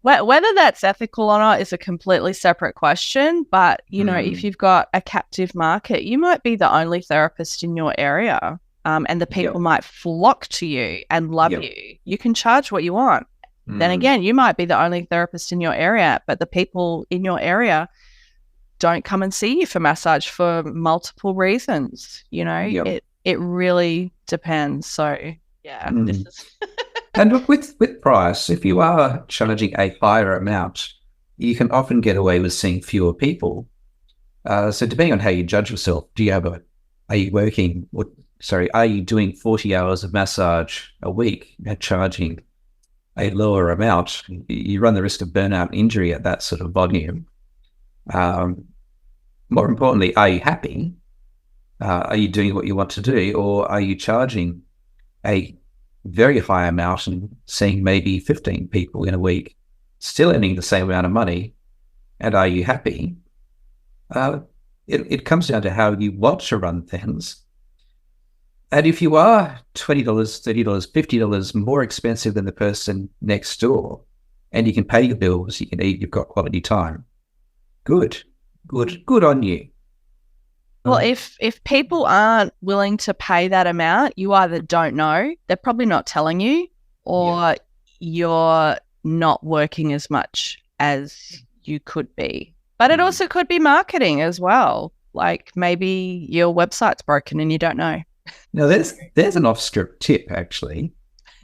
S2: Whether that's ethical or not is a completely separate question. But, you know, if you've got a captive market, you might be the only therapist in your area, and the people might flock to you and love you. You can charge what you want. Then again, you might be the only therapist in your area, but the people in your area don't come and see you for massage for multiple reasons. You know, it really depends. So, yeah.
S3: And look, with price, if you are charging a higher amount, you can often get away with seeing fewer people. So depending on how you judge yourself, are you doing 40 hours of massage a week and charging a lower amount? You run the risk of burnout and injury at that sort of volume. More importantly, are you happy? Are you doing what you want to do? Or are you charging a very high amount and seeing maybe 15 people in a week, still earning the same amount of money? And are you happy? It comes down to how you want to run things. And if you are $20, $30, $50 more expensive than the person next door, and you can pay your bills, you can eat, you've got quality time, good on you.
S2: Well, if people aren't willing to pay that amount, you either don't know, they're probably not telling you, or you're not working as much as you could be. But it also could be marketing as well. Like, maybe your website's broken and you don't know.
S3: Now, there's an off-script tip, actually.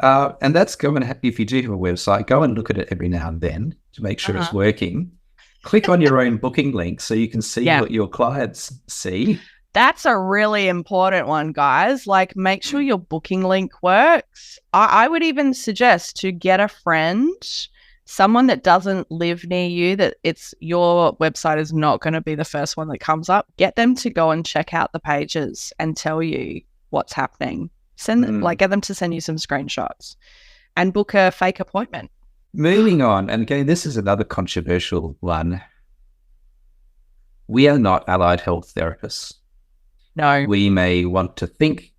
S3: And that's if you do have a website, go and look at it every now and then to make sure it's working. Click on your own booking link so you can see what your clients see.
S2: That's a really important one, guys. Like, make sure your booking link works. I would even suggest to get a friend, someone that doesn't live near you, that your website is not going to be the first one that comes up. Get them to go and check out the pages and tell you what's happening. Get them to send you some screenshots and book a fake appointment.
S3: Moving on, and again, this is another controversial one. We are not allied health therapists.
S2: No.
S3: We may want to think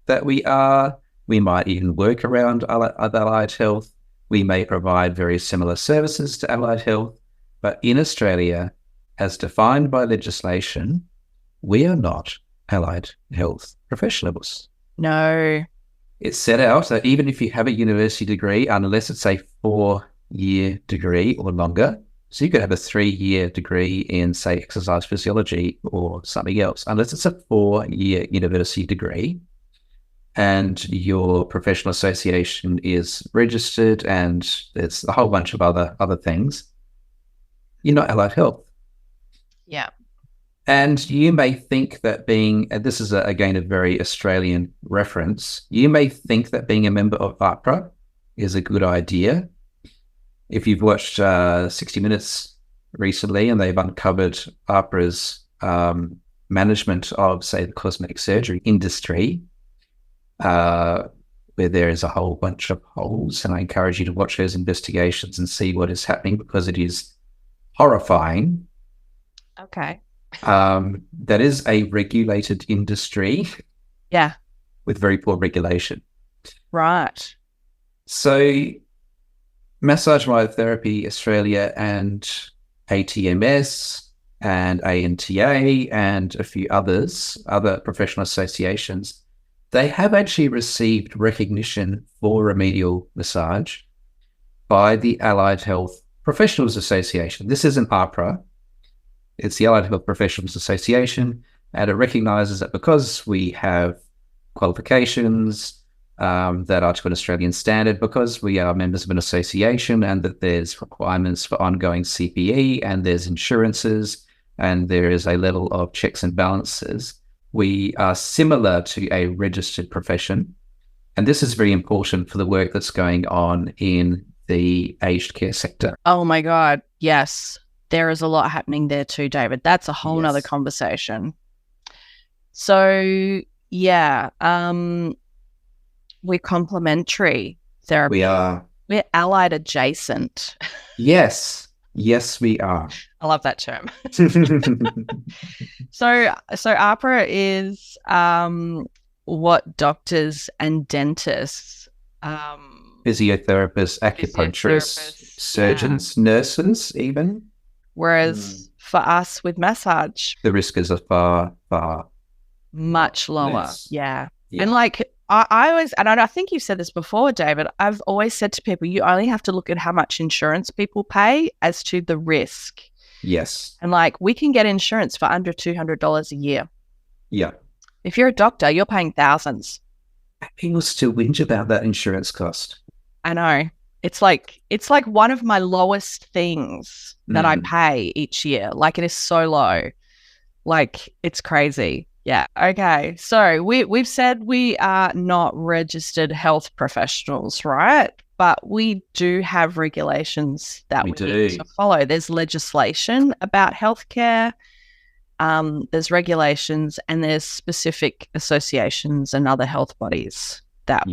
S3: that we are. We might even work around allied health. We may provide very similar services to allied health. But in Australia, as defined by legislation, we are not allied health professionals.
S2: No.
S3: It's set out that even if you have a university degree, unless it's a 4-year degree or longer, so you could have a 3-year degree in, say, exercise physiology or something else, unless it's a 4-year university degree and your professional association is registered and there's a whole bunch of other things, you're not allied health.
S2: Yeah.
S3: And you may think that and this is again a very Australian reference, you may think that being a member of APRA is a good idea. If you've watched 60 Minutes recently and they've uncovered APRA's management of, say, the cosmetic surgery industry, where there is a whole bunch of holes, and I encourage you to watch those investigations and see what is happening, because it is horrifying.
S2: Okay.
S3: That is a regulated industry
S2: Yeah.
S3: with very poor regulation.
S2: Right.
S3: So Massage Myotherapy Australia and ATMS and ANTA and a few other professional associations, they have actually received recognition for remedial massage by the Allied Health Professionals Association. This isn't AHPRA. It's the Allied Health Professionals Association, and it recognises that because we have qualifications that are to an Australian standard, because we are members of an association, and that there's requirements for ongoing CPE, and there's insurances, and there is a level of checks and balances, we are similar to a registered profession. And this is very important for the work that's going on in the aged care sector.
S2: Oh my God. Yes. There is a lot happening there too, David. That's a whole nother conversation. So yeah, we're complementary therapy.
S3: We are.
S2: We're allied adjacent.
S3: Yes, we are.
S2: I love that term. So AHPRA is what doctors and dentists,
S3: physiotherapists, acupuncturists, surgeons, nurses, even.
S2: Whereas for us with massage,
S3: the risk is far
S2: much lower.
S3: less.
S2: Yeah. And like I always, and I think you've said this before, David, I've always said to people, you only have to look at how much insurance people pay as to the risk.
S3: Yes.
S2: And like we can get insurance for under $200 a year.
S3: Yeah.
S2: If you're a doctor, you're paying thousands.
S3: People still whinge about that insurance cost.
S2: I know. It's like one of my lowest things that I pay each year. Like it is so low. Like it's crazy. Yeah. Okay. So we've said we are not registered health professionals, right? But we do have regulations that we need to follow. There's legislation about healthcare. There's regulations, and there's specific associations and other health bodies that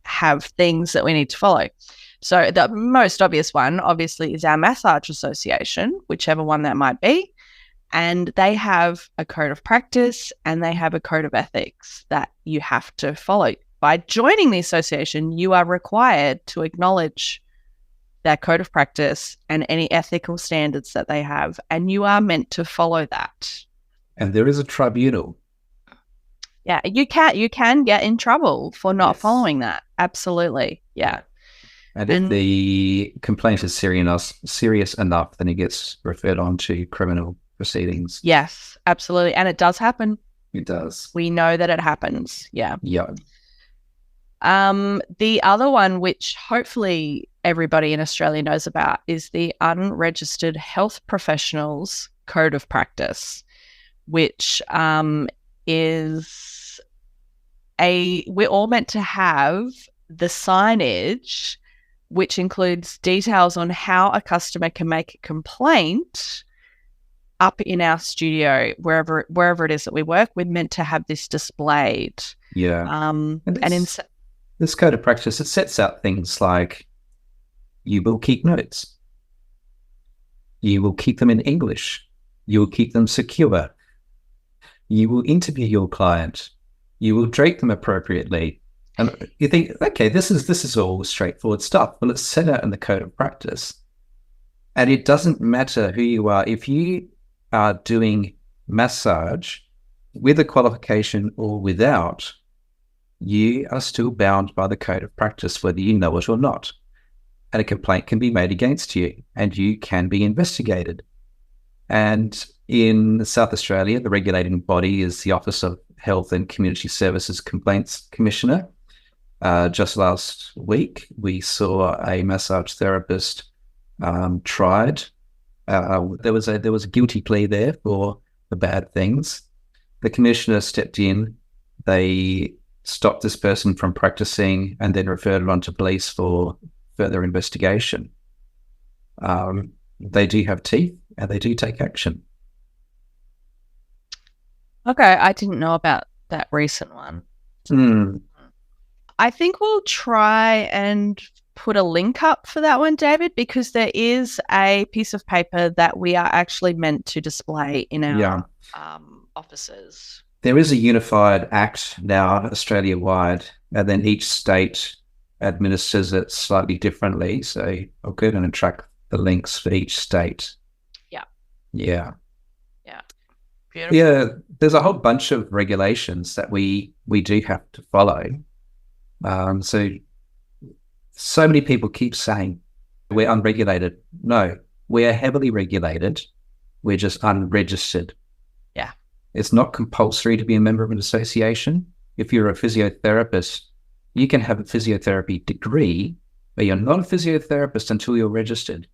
S2: have things that we need to follow. So the most obvious one, obviously, is our Massage Association, whichever one that might be. And they have a code of practice and they have a code of ethics that you have to follow. By joining the association, you are required to acknowledge their code of practice and any ethical standards that they have, and you are meant to follow that.
S3: And there is a tribunal.
S2: Yeah, you can get in trouble for not following that. Absolutely. Yeah.
S3: And if the complaint is serious enough, then it gets referred on to criminal proceedings.
S2: Yes, absolutely. And it does happen.
S3: It does.
S2: We know that it happens. Yeah.
S3: Yeah.
S2: The other one, which hopefully everybody in Australia knows about, is the Unregistered Health Professionals Code of Practice, which is we're all meant to have the signage, which includes details on how a customer can make a complaint up in our studio, wherever it is that we work. We're meant to have this displayed.
S3: Yeah. This code of practice, it sets out things like you will keep notes. You will keep them in English. You will keep them secure. You will interview your client. You will drape them appropriately. And you think, okay, this is all straightforward stuff. Well, it's set out in the code of practice. And it doesn't matter who you are. If you are doing massage with a qualification or without, you are still bound by the code of practice, whether you know it or not. And a complaint can be made against you and you can be investigated. And in South Australia, the regulating body is the Office of Health and Community Services Complaints Commissioner. Just last week, we saw a massage therapist tried. There was a guilty plea there for the bad things. The commissioner stepped in. They stopped this person from practicing and then referred it on to police for further investigation. They do have teeth and they do take action.
S2: Okay, I didn't know about that recent one. I think we'll try and put a link up for that one, David, because there is a piece of paper that we are actually meant to display in our offices.
S3: There is a unified act now, Australia-wide, and then each state administers it slightly differently. So I'll go down and track the links for each state. Yeah. Beautiful. Yeah, there's a whole bunch of regulations that we do have to follow. So many people keep saying we're unregulated. No, we are heavily regulated. We're just unregistered.
S2: Yeah.
S3: It's not compulsory to be a member of an association. If you're a physiotherapist, you can have a physiotherapy degree, but you're not a physiotherapist until you're registered.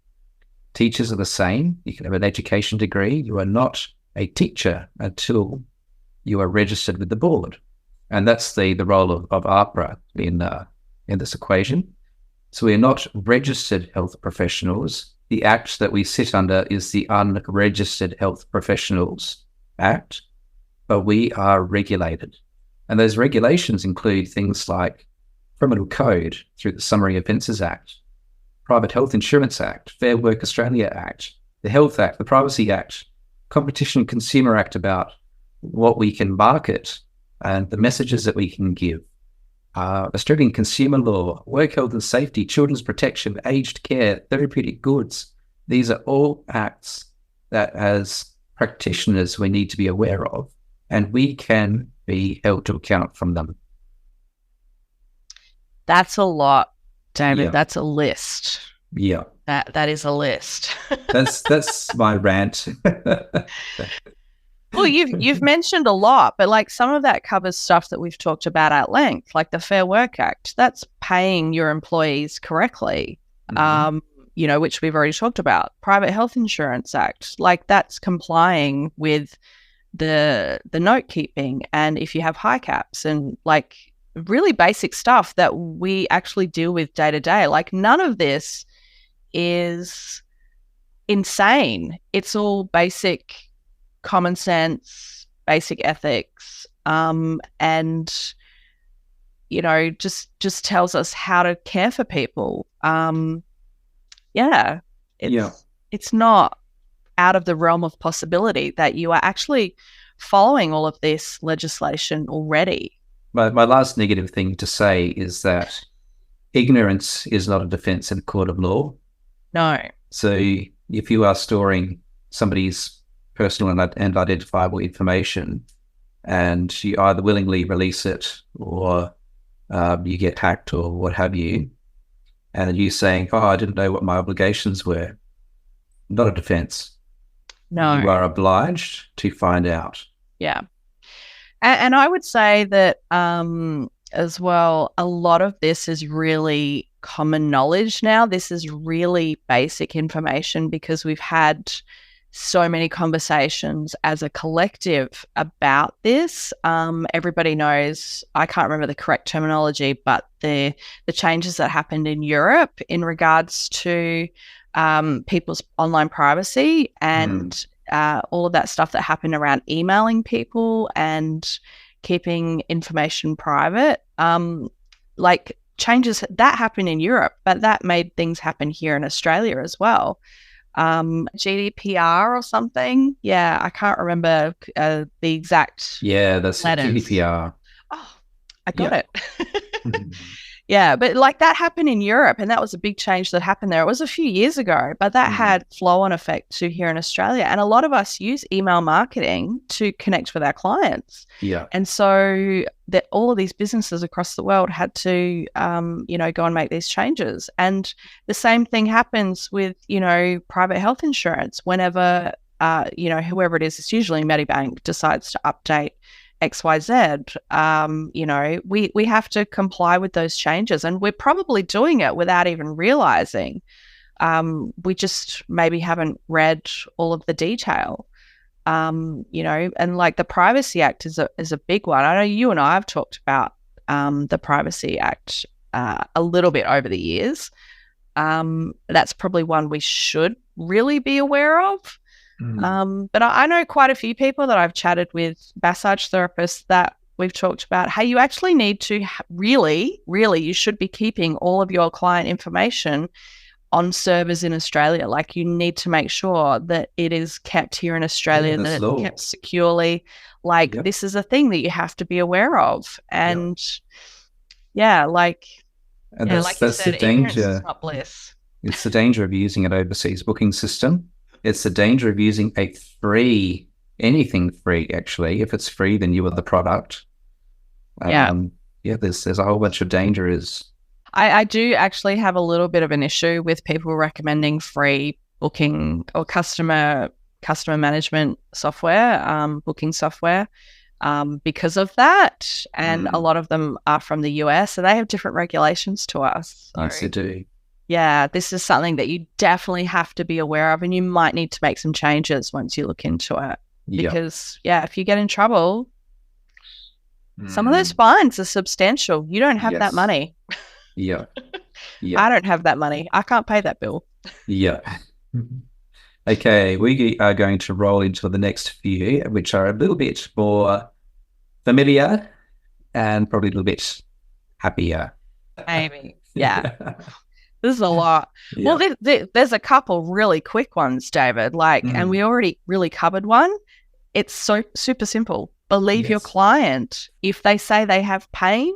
S3: Teachers are the same. You can have an education degree. You are not a teacher until you are registered with the board. And that's the role of AHPRA in this equation. So we are not registered health professionals. The act that we sit under is the Unregistered Health Professionals Act, but we are regulated. And those regulations include things like Criminal Code through the Summary Offences Act, Private Health Insurance Act, Fair Work Australia Act, the Health Act, the Privacy Act, Competition and Consumer Act about what we can market and the messages that we can give, Australian consumer law, work health and safety, children's protection, aged care, therapeutic goods. These are all acts that as practitioners we need to be aware of, and we can be held to account from them.
S2: That's a lot, David. Yeah. That's a list.
S3: Yeah.
S2: That is a list.
S3: That's my rant.
S2: Well, you've mentioned a lot, but like some of that covers stuff that we've talked about at length, like the Fair Work Act. That's paying your employees correctly, which we've already talked about. Private Health Insurance Act, like that's complying with the note keeping, and if you have high caps and like really basic stuff that we actually deal with day to day. Like none of this is insane. It's all basic common sense, basic ethics, and just tells us how to care for people. It's not out of the realm of possibility that you are actually following all of this legislation already.
S3: My last negative thing to say is that ignorance is not a defense in a court of law.
S2: No.
S3: So if you are storing somebody's personal and identifiable information and you either willingly release it or you get hacked or what have you, and you saying, I didn't know what my obligations were, not a defense.
S2: No.
S3: You are obliged to find out.
S2: Yeah. And I would say that as well, a lot of this is really common knowledge now. This is really basic information because we've had so many conversations as a collective about this. Everybody knows, I can't remember the correct terminology, but the changes that happened in Europe in regards to people's online privacy and all of that stuff that happened around emailing people and keeping information private. Like changes that happened in Europe, but that made things happen here in Australia as well. GDPR or something. Yeah, I can't remember the exact
S3: that's
S2: letters.
S3: GDPR.
S2: Oh, I got it. Yeah, but like that happened in Europe and that was a big change that happened there. It was a few years ago, but that had flow-on effect to here in Australia. And a lot of us use email marketing to connect with our clients.
S3: Yeah.
S2: And so that all of these businesses across the world had to, go and make these changes. And the same thing happens with, private health insurance. Whenever, whoever it is, it's usually Medibank, decides to update XYZ, we have to comply with those changes, and we're probably doing it without even realizing. We just maybe haven't read all of the detail, and like the Privacy Act is a big one. I know you and I have talked about the Privacy Act a little bit over the years. That's probably one we should really be aware of. But I know quite a few people that I've chatted with, massage therapists, that we've talked about, hey, you actually need to really, you should be keeping all of your client information on servers in Australia. Like, you need to make sure that it is kept here in Australia, that it's kept securely. Like, this is a thing that you have to be aware of. And like you said,
S3: the danger.
S2: Is not bliss.
S3: It's the danger of using an overseas booking system. It's the danger of using anything free, actually. If it's free, then you are the product. There's a whole bunch of dangers.
S2: I do actually have a little bit of an issue with people recommending free booking or customer management software, booking software, because of that. And a lot of them are from the US, so they have different regulations to us. So,
S3: yes, they do.
S2: Yeah, this is something that you definitely have to be aware of, and you might need to make some changes once you look into it. Because, if you get in trouble, some of those fines are substantial. You don't have that money.
S3: Yeah.
S2: I don't have that money. I can't pay that bill.
S3: Yeah. Okay, we are going to roll into the next few, which are a little bit more familiar and probably a little bit happier.
S2: Maybe. Yeah. This is a lot. Yeah. Well, there's a couple really quick ones, David. And we already really covered one. It's so super simple. Believe your client. If they say they have pain,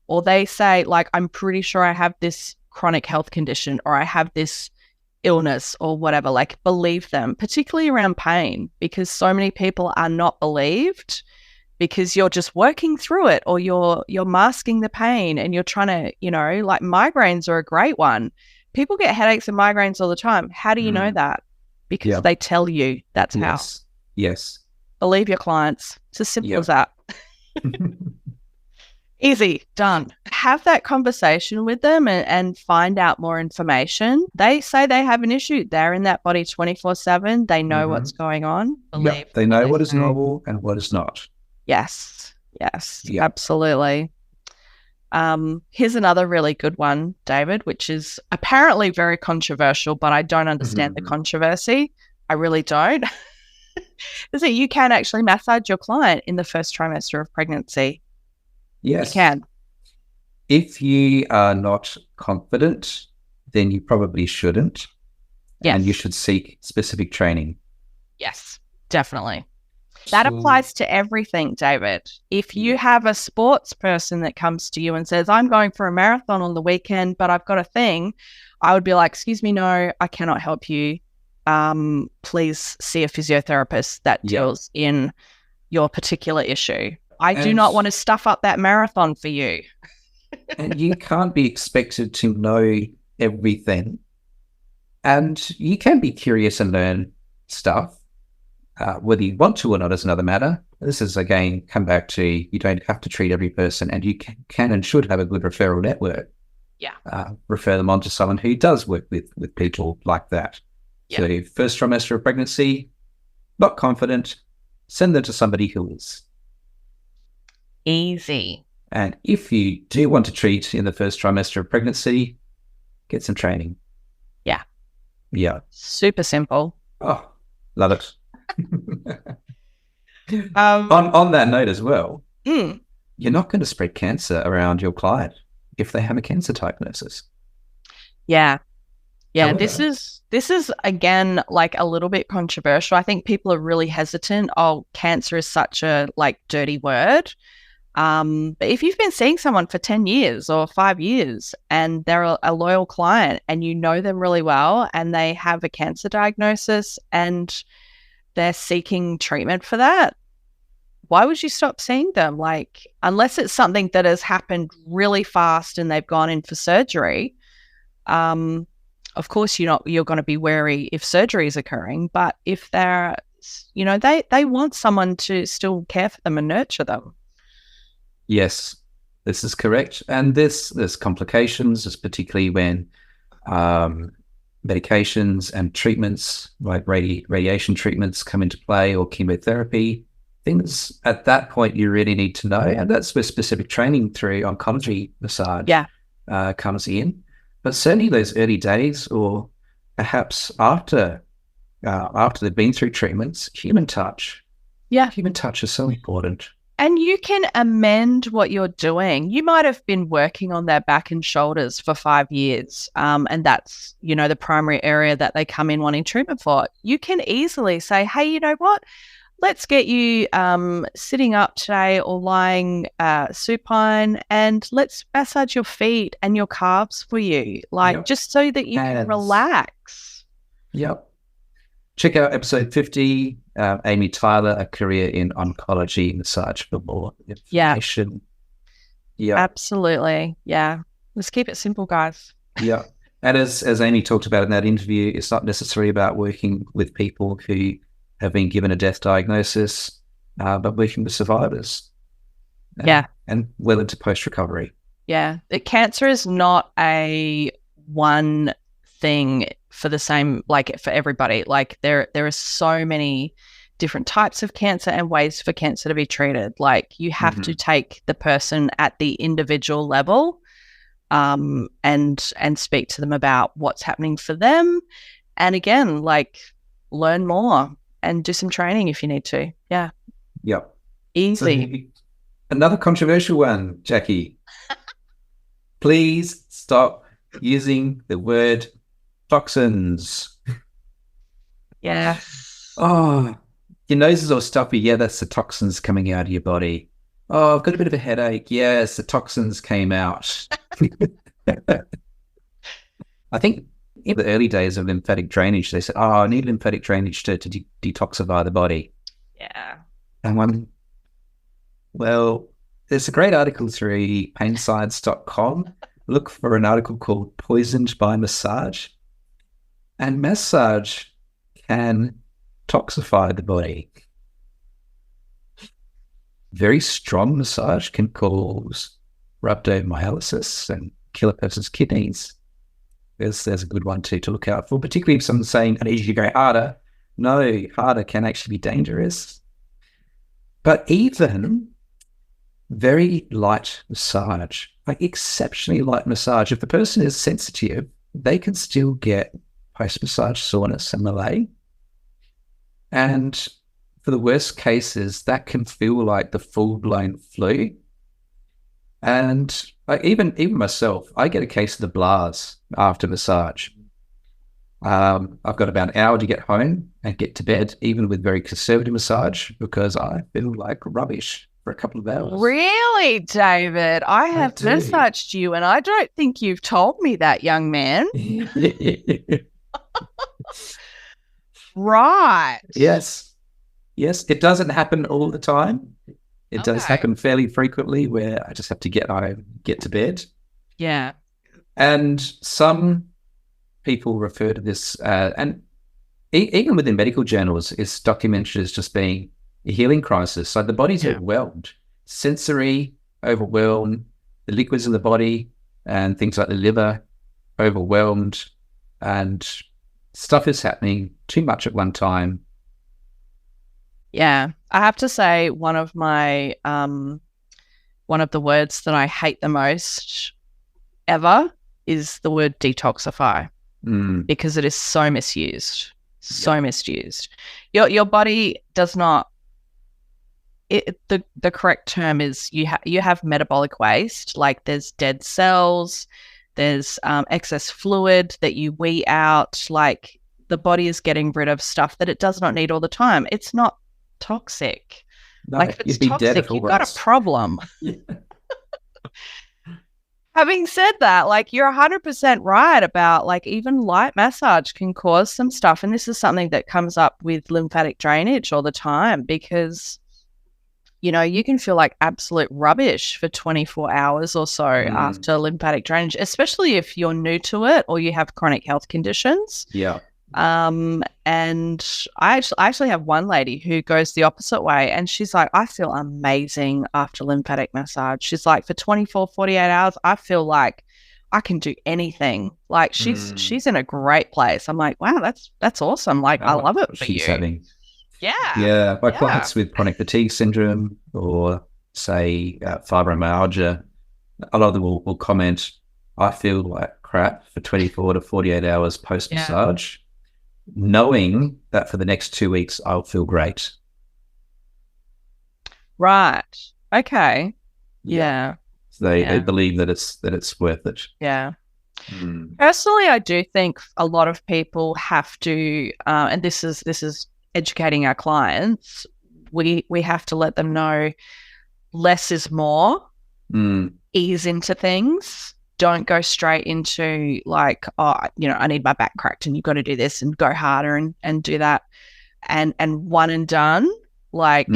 S2: or they say, like, I'm pretty sure I have this chronic health condition, or I have this illness or whatever, like, believe them, particularly around pain, because so many people are not believed because you're just working through it, or you're masking the pain, and you're trying to, like, migraines are a great one. People get headaches and migraines all the time. How do you know that? Because they tell you that's how.
S3: Yes.
S2: Believe your clients. It's as simple as that. Easy, done. Have that conversation with them and find out more information. They say they have an issue. They're in that body 24/7. They know what's going on.
S3: They know what is normal and what is not.
S2: Yes, absolutely. Here's another really good one, David, which is apparently very controversial, but I don't understand the controversy. I really don't. Is that you can actually massage your client in the first trimester of pregnancy.
S3: Yes.
S2: You can.
S3: If you are not confident, then you probably shouldn't. Yes. And you should seek specific training.
S2: Yes, definitely. That applies to everything, David. If you have a sports person that comes to you and says, I'm going for a marathon on the weekend, but I've got a thing, I would be like, excuse me, no, I cannot help you. Please see a physiotherapist that deals in your particular issue. I do not want to stuff up that marathon for you.
S3: And you can't be expected to know everything. And you can be curious and learn stuff. Whether you want to or not is another matter. This is, again, come back to you don't have to treat every person, and you can and should have a good referral network. Yeah. Refer them on to someone who does work with people like that. Yeah. So first trimester of pregnancy, not confident, send them to somebody who is.
S2: Easy.
S3: And if you do want to treat in the first trimester of pregnancy, get some training.
S2: Yeah.
S3: Yeah.
S2: Super simple.
S3: Oh, love it. On that note as well, you're not going to spread cancer around your client if they have a cancer diagnosis.
S2: Yeah. Yeah.
S3: However,
S2: this is again like a little bit controversial. I think people are really hesitant. Oh, cancer is such a dirty word. But if you've been seeing someone for 10 years or 5 years and they're a loyal client and you know them really well and they have a cancer diagnosis and they're seeking treatment for that, why would you stop seeing them? Unless it's something that has happened really fast and they've gone in for surgery, of course you're going to be wary if surgery is occurring. But if they're, they want someone to still care for them and nurture them.
S3: Yes, this is correct. And there's complications, particularly when medications and treatments like radiation treatments come into play, or chemotherapy. Things at that point you really need to know. And that's where specific training through oncology massage comes in. But certainly those early days, or perhaps after they've been through treatments, human touch. Yeah. Human touch is so important.
S2: And you can amend what you're doing. You might have been working on their back and shoulders for 5 years, and that's, the primary area that they come in wanting treatment for. You can easily say, hey, you know what? Let's get you sitting up today or lying supine, and let's massage your feet and your calves for you, just so that you can relax.
S3: Yep. Check out episode 50, Amy Tyler, A Career in Oncology Massage, for more information.
S2: Yeah, absolutely. Yeah. Let's keep it simple, guys.
S3: Yeah. And as Amy talked about in that interview, it's not necessarily about working with people who have been given a death diagnosis, but working with survivors. And well into post-recovery.
S2: Yeah. Cancer is not a one thing for the same, for everybody. There are so many different types of cancer and ways for cancer to be treated. You have to take the person at the individual level, and speak to them about what's happening for them. And again, learn more and do some training if you need to. Yeah.
S3: Yep.
S2: Easy.
S3: So, another controversial one, Jackie. Please stop using the word toxins.
S2: Yeah.
S3: Oh, your nose is all stuffy. Yeah, that's the toxins coming out of your body. Oh, I've got a bit of a headache. Yes, the toxins came out. I think in the early days of lymphatic drainage, they said, I need lymphatic drainage to detoxify the body.
S2: Yeah.
S3: And well, there's a great article through painscience.com. Look for an article called Poisoned by Massage. And massage can toxify the body. Very strong massage can cause rhabdomyolysis and kill a person's kidneys. There's a good one too to look out for, particularly if someone's saying, I need you to go harder. No, harder can actually be dangerous. But even very light massage, exceptionally light massage, if the person is sensitive, they can still get post-massage soreness and malaise. And for the worst cases, that can feel like the full-blown flu. And even myself, I get a case of the blahs after massage. I've got about an hour to get home and get to bed, even with very conservative massage, because I feel like rubbish for a couple of hours.
S2: Really, David? I have massaged you, and I don't think you've told me that, young man. Right.
S3: Yes. It doesn't happen all the time. It does happen fairly frequently where I just have to get home, get to bed.
S2: Yeah.
S3: And some people refer to this, and even within medical journals, it's documented as just being a healing crisis. So the body's overwhelmed, sensory overwhelmed, the liquids in the body and things like the liver overwhelmed, and stuff is happening too much at one time.
S2: Yeah, I have to say one of the words that I hate the most ever is the word detoxify, because it is so misused, misused. Your body does not. The correct term is you have metabolic waste, like there's dead cells, there's excess fluid that you wee out. Like the body is getting rid of stuff that it does not need all the time. It's not toxic.
S3: No,
S2: if it's toxic, you've got a problem. Yeah. Having said that, you're 100% right about even light massage can cause some stuff. And this is something that comes up with lymphatic drainage all the time, because you can feel like absolute rubbish for 24 hours or so after lymphatic drainage, especially if you're new to it or you have chronic health conditions.
S3: Yeah.
S2: And I actually have one lady who goes the opposite way, and she's like, I feel amazing after lymphatic massage. She's like, for 24, 48 hours, I feel like I can do anything. Like she's in a great place. I'm like, wow, that's awesome. I love it for you.
S3: Having.
S2: Yeah.
S3: Yeah. My clients with chronic fatigue syndrome or say fibromyalgia, a lot of them will comment, I feel like crap for 24 to 48 hours post-massage, knowing that for the next 2 weeks, I'll feel great.
S2: Right. Okay. Yeah.
S3: So they
S2: Yeah.
S3: believe that it's worth it.
S2: Yeah. Personally, I do think a lot of people have to, and this is educating our clients. We have to let them know less is more. Ease into things. Don't go straight into like, oh, I need my back cracked, and you've got to do this, and go harder and do that, and one and done. Like,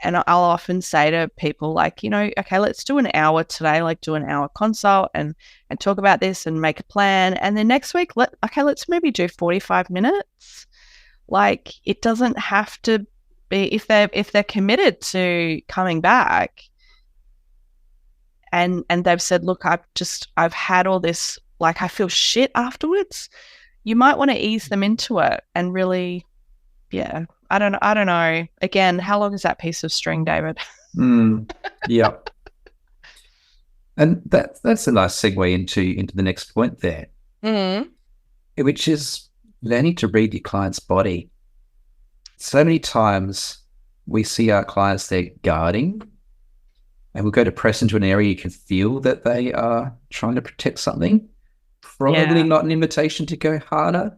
S2: and I'll often say to people, like, okay, let's do an hour today, like do an hour consult and talk about this and make a plan. And then next week, let's maybe do 45 minutes. Like, it doesn't have to be, if they're committed to coming back and they've said, look, I've had all this, like, I feel shit afterwards. You might want to ease them into it and really, yeah. I don't know. Again, how long is that piece of string, David?
S3: Yeah. And that's a nice segue into the next point there, which is learning to read your client's body. So many times we see our clients, they're guarding, and we'll go to press into an area, you can feel that they are trying to protect something. Probably not an invitation to go harder.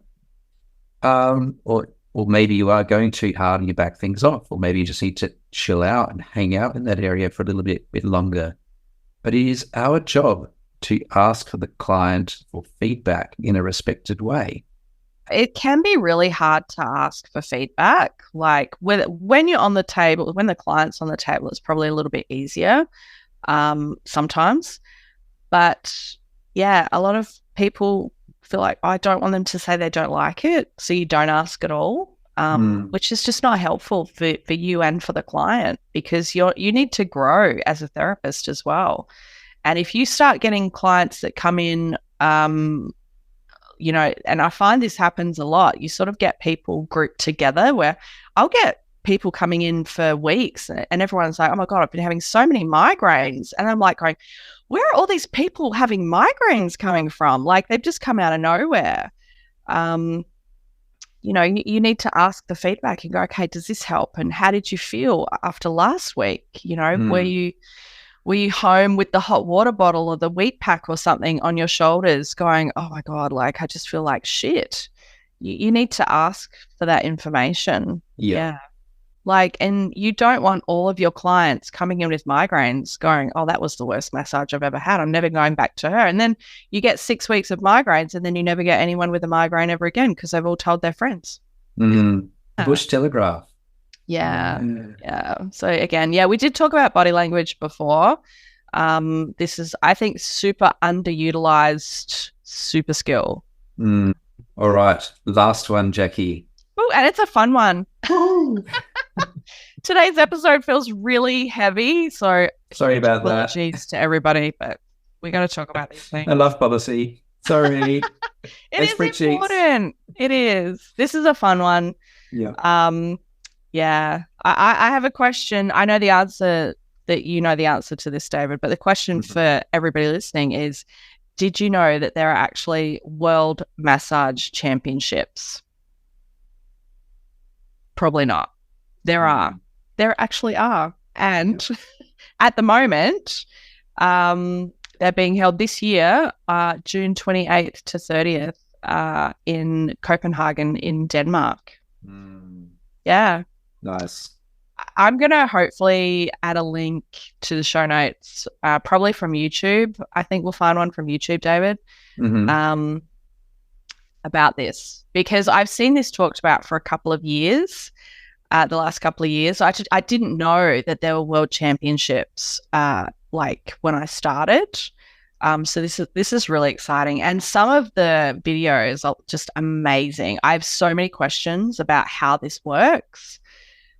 S3: Or maybe you are going too hard and you back things off, or maybe you just need to chill out and hang out in that area for a little bit longer. But it is our job to ask for the client for feedback in a respected way.
S2: It can be really hard to ask for feedback. Like, when you're on the table, when the client's on the table, it's probably a little bit easier sometimes. But yeah, a lot of people feel like, I don't want them to say they don't like it, so you don't ask at all, which is just not helpful for you and for the client, because you need to grow as a therapist as well. And if you start getting clients that come in, and I find this happens a lot, you sort of get people grouped together, where I'll get people coming in for weeks and everyone's like, oh my God, I've been having so many migraines. And I'm like going, where are all these people having migraines coming from? Like, they've just come out of nowhere. You need to ask the feedback and go, okay, does this help? And how did you feel after last week? Were you home with the hot water bottle or the wheat pack or something on your shoulders going, oh my God, like, I just feel like shit? You need to ask for that information. Yeah. Like, and you don't want all of your clients coming in with migraines going, oh, that was the worst massage I've ever had, I'm never going back to her. And then you get 6 weeks of migraines, and then you never get anyone with a migraine ever again because they've all told their friends.
S3: Bush telegraph.
S2: Yeah. So again, we did talk about body language before. This is, I think, super underutilized super skill.
S3: All right. Last one, Jackie.
S2: Oh, and it's a fun one. Today's episode feels really heavy, so
S3: sorry about that.
S2: Apologies to everybody, but we got to talk about these things.
S3: I love policy. Sorry.
S2: It is important. It is. This is a fun one.
S3: Yeah.
S2: I have a question. I know the answer, that you know the answer to this, David, but the question for everybody listening is, did you know that there are actually World Massage Championships? Probably not. There are. There actually are. And at the moment, they're being held this year, June 28th to 30th, in Copenhagen in Denmark. Yeah.
S3: Nice.
S2: I'm going to hopefully add a link to the show notes, probably from YouTube. I think we'll find one from YouTube, David, about this, because I've seen this talked about for a couple of years, the last couple of years. I didn't know that there were world championships, like when I started. So this is really exciting. And some of the videos are just amazing. I have so many questions about how this works.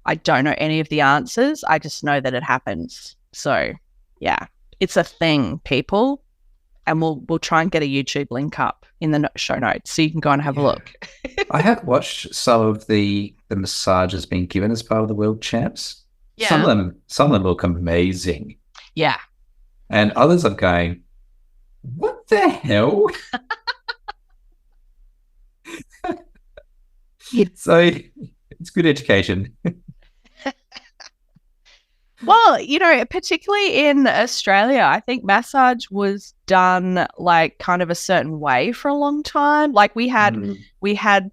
S2: I don't know any of the answers. I just know that it happens. So yeah, it's a thing, people. And we'll try and get a YouTube link up in the show notes so you can go and have a look.
S3: I have watched some of the massages being given as part of the world champs. Yeah. Some of them look amazing.
S2: Yeah.
S3: And others I'm going, what the hell? So it's good education.
S2: Well, particularly in Australia, I think massage was done like kind of a certain way for a long time. Like we had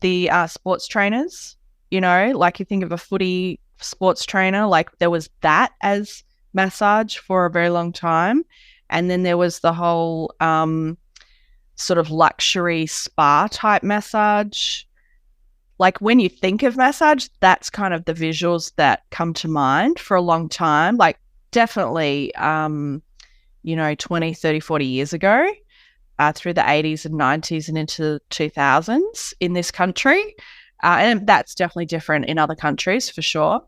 S2: the sports trainers, like you think of a footy sports trainer, like there was that as massage for a very long time. And then there was the whole sort of luxury spa type massage. Like when you think of massage, that's kind of the visuals that come to mind for a long time. Like definitely, 20, 30, 40 years ago, through the 80s and 90s and into the 2000s in this country. And that's definitely different in other countries for sure.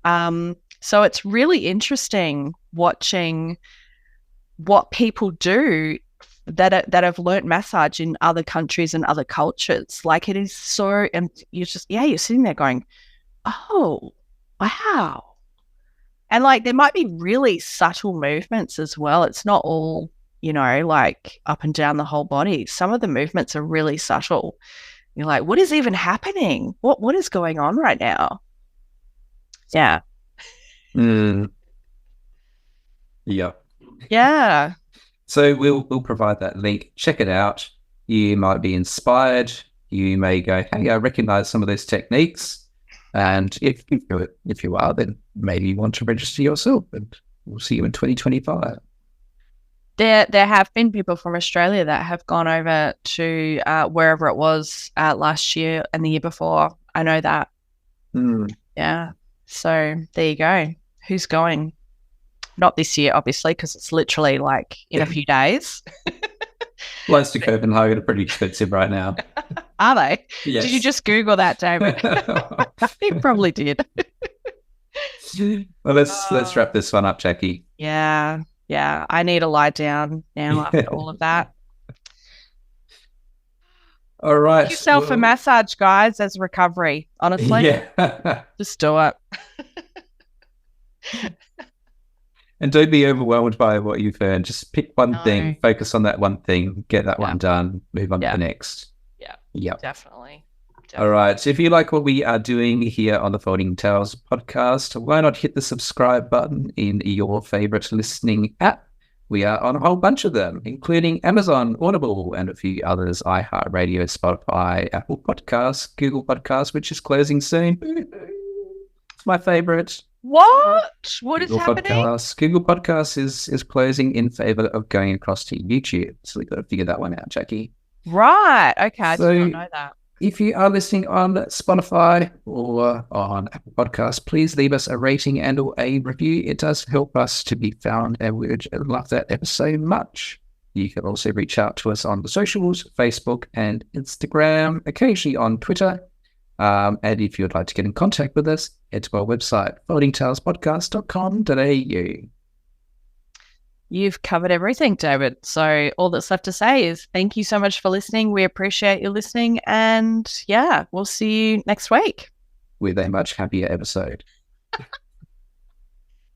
S2: So it's really interesting watching what people do that have learnt massage in other countries and other cultures. Like it is so, and you're sitting there going, oh, wow. And like there might be really subtle movements as well. It's not all, like up and down the whole body. Some of the movements are really subtle. You're like, what is even happening? What is going on right now? Yeah.
S3: Yeah.
S2: Yeah.
S3: So we'll provide that link. Check it out. You might be inspired. You may go, hey, I recognize some of those techniques. And if you are, then maybe you want to register yourself. And we'll see you in 2025.
S2: There have been people from Australia that have gone over to wherever it was last year and the year before. I know that. Yeah. So there you go. Who's going? Not this year, obviously, because it's literally like in a few days.
S3: Flights to Copenhagen are pretty expensive right now.
S2: Are they?
S3: Yes.
S2: Did you just Google that, David? You probably did.
S3: Well, let's wrap this one up, Jackie.
S2: Yeah. I need to lie down now after all of that.
S3: All right.
S2: Give yourself a massage, guys, as recovery. Honestly,
S3: yeah.
S2: Just do it.
S3: And don't be overwhelmed by what you've heard. Just pick one thing, focus on that one thing, get that one done, move on to the next.
S2: Yeah, definitely.
S3: All right. So if you like what we are doing here on the Folding Towels podcast, why not hit the subscribe button in your favorite listening app? We are on a whole bunch of them, including Amazon, Audible, and a few others, iHeartRadio, Spotify, Apple Podcasts, Google Podcasts, which is closing soon. It's my favorite.
S2: What? What
S3: Google
S2: is happening?
S3: Google Podcasts is closing in favor of going across to YouTube. So we've got to figure that one out, Jackie.
S2: Right. Okay. I did not know that.
S3: If you are listening on Spotify or on Apple Podcasts, please leave us a rating and or a review. It does help us to be found, and we would love that ever so much. You can also reach out to us on the socials, Facebook and Instagram, occasionally on Twitter. And if you would like to get in contact with us, head to our website, foldingtailspodcast.com.au.
S2: You've covered everything, David. So all that's left to say is thank you so much for listening. We appreciate you listening. And yeah, we'll see you next week
S3: with a much happier episode.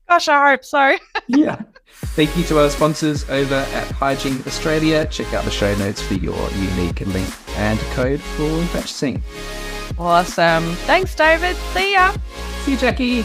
S2: Gosh, I hope so.
S3: Yeah. Thank you to our sponsors over at Hygiene Australia. Check out the show notes for your unique link and code for purchasing.
S2: Awesome. Thanks, David. See ya.
S3: See you, Jackie.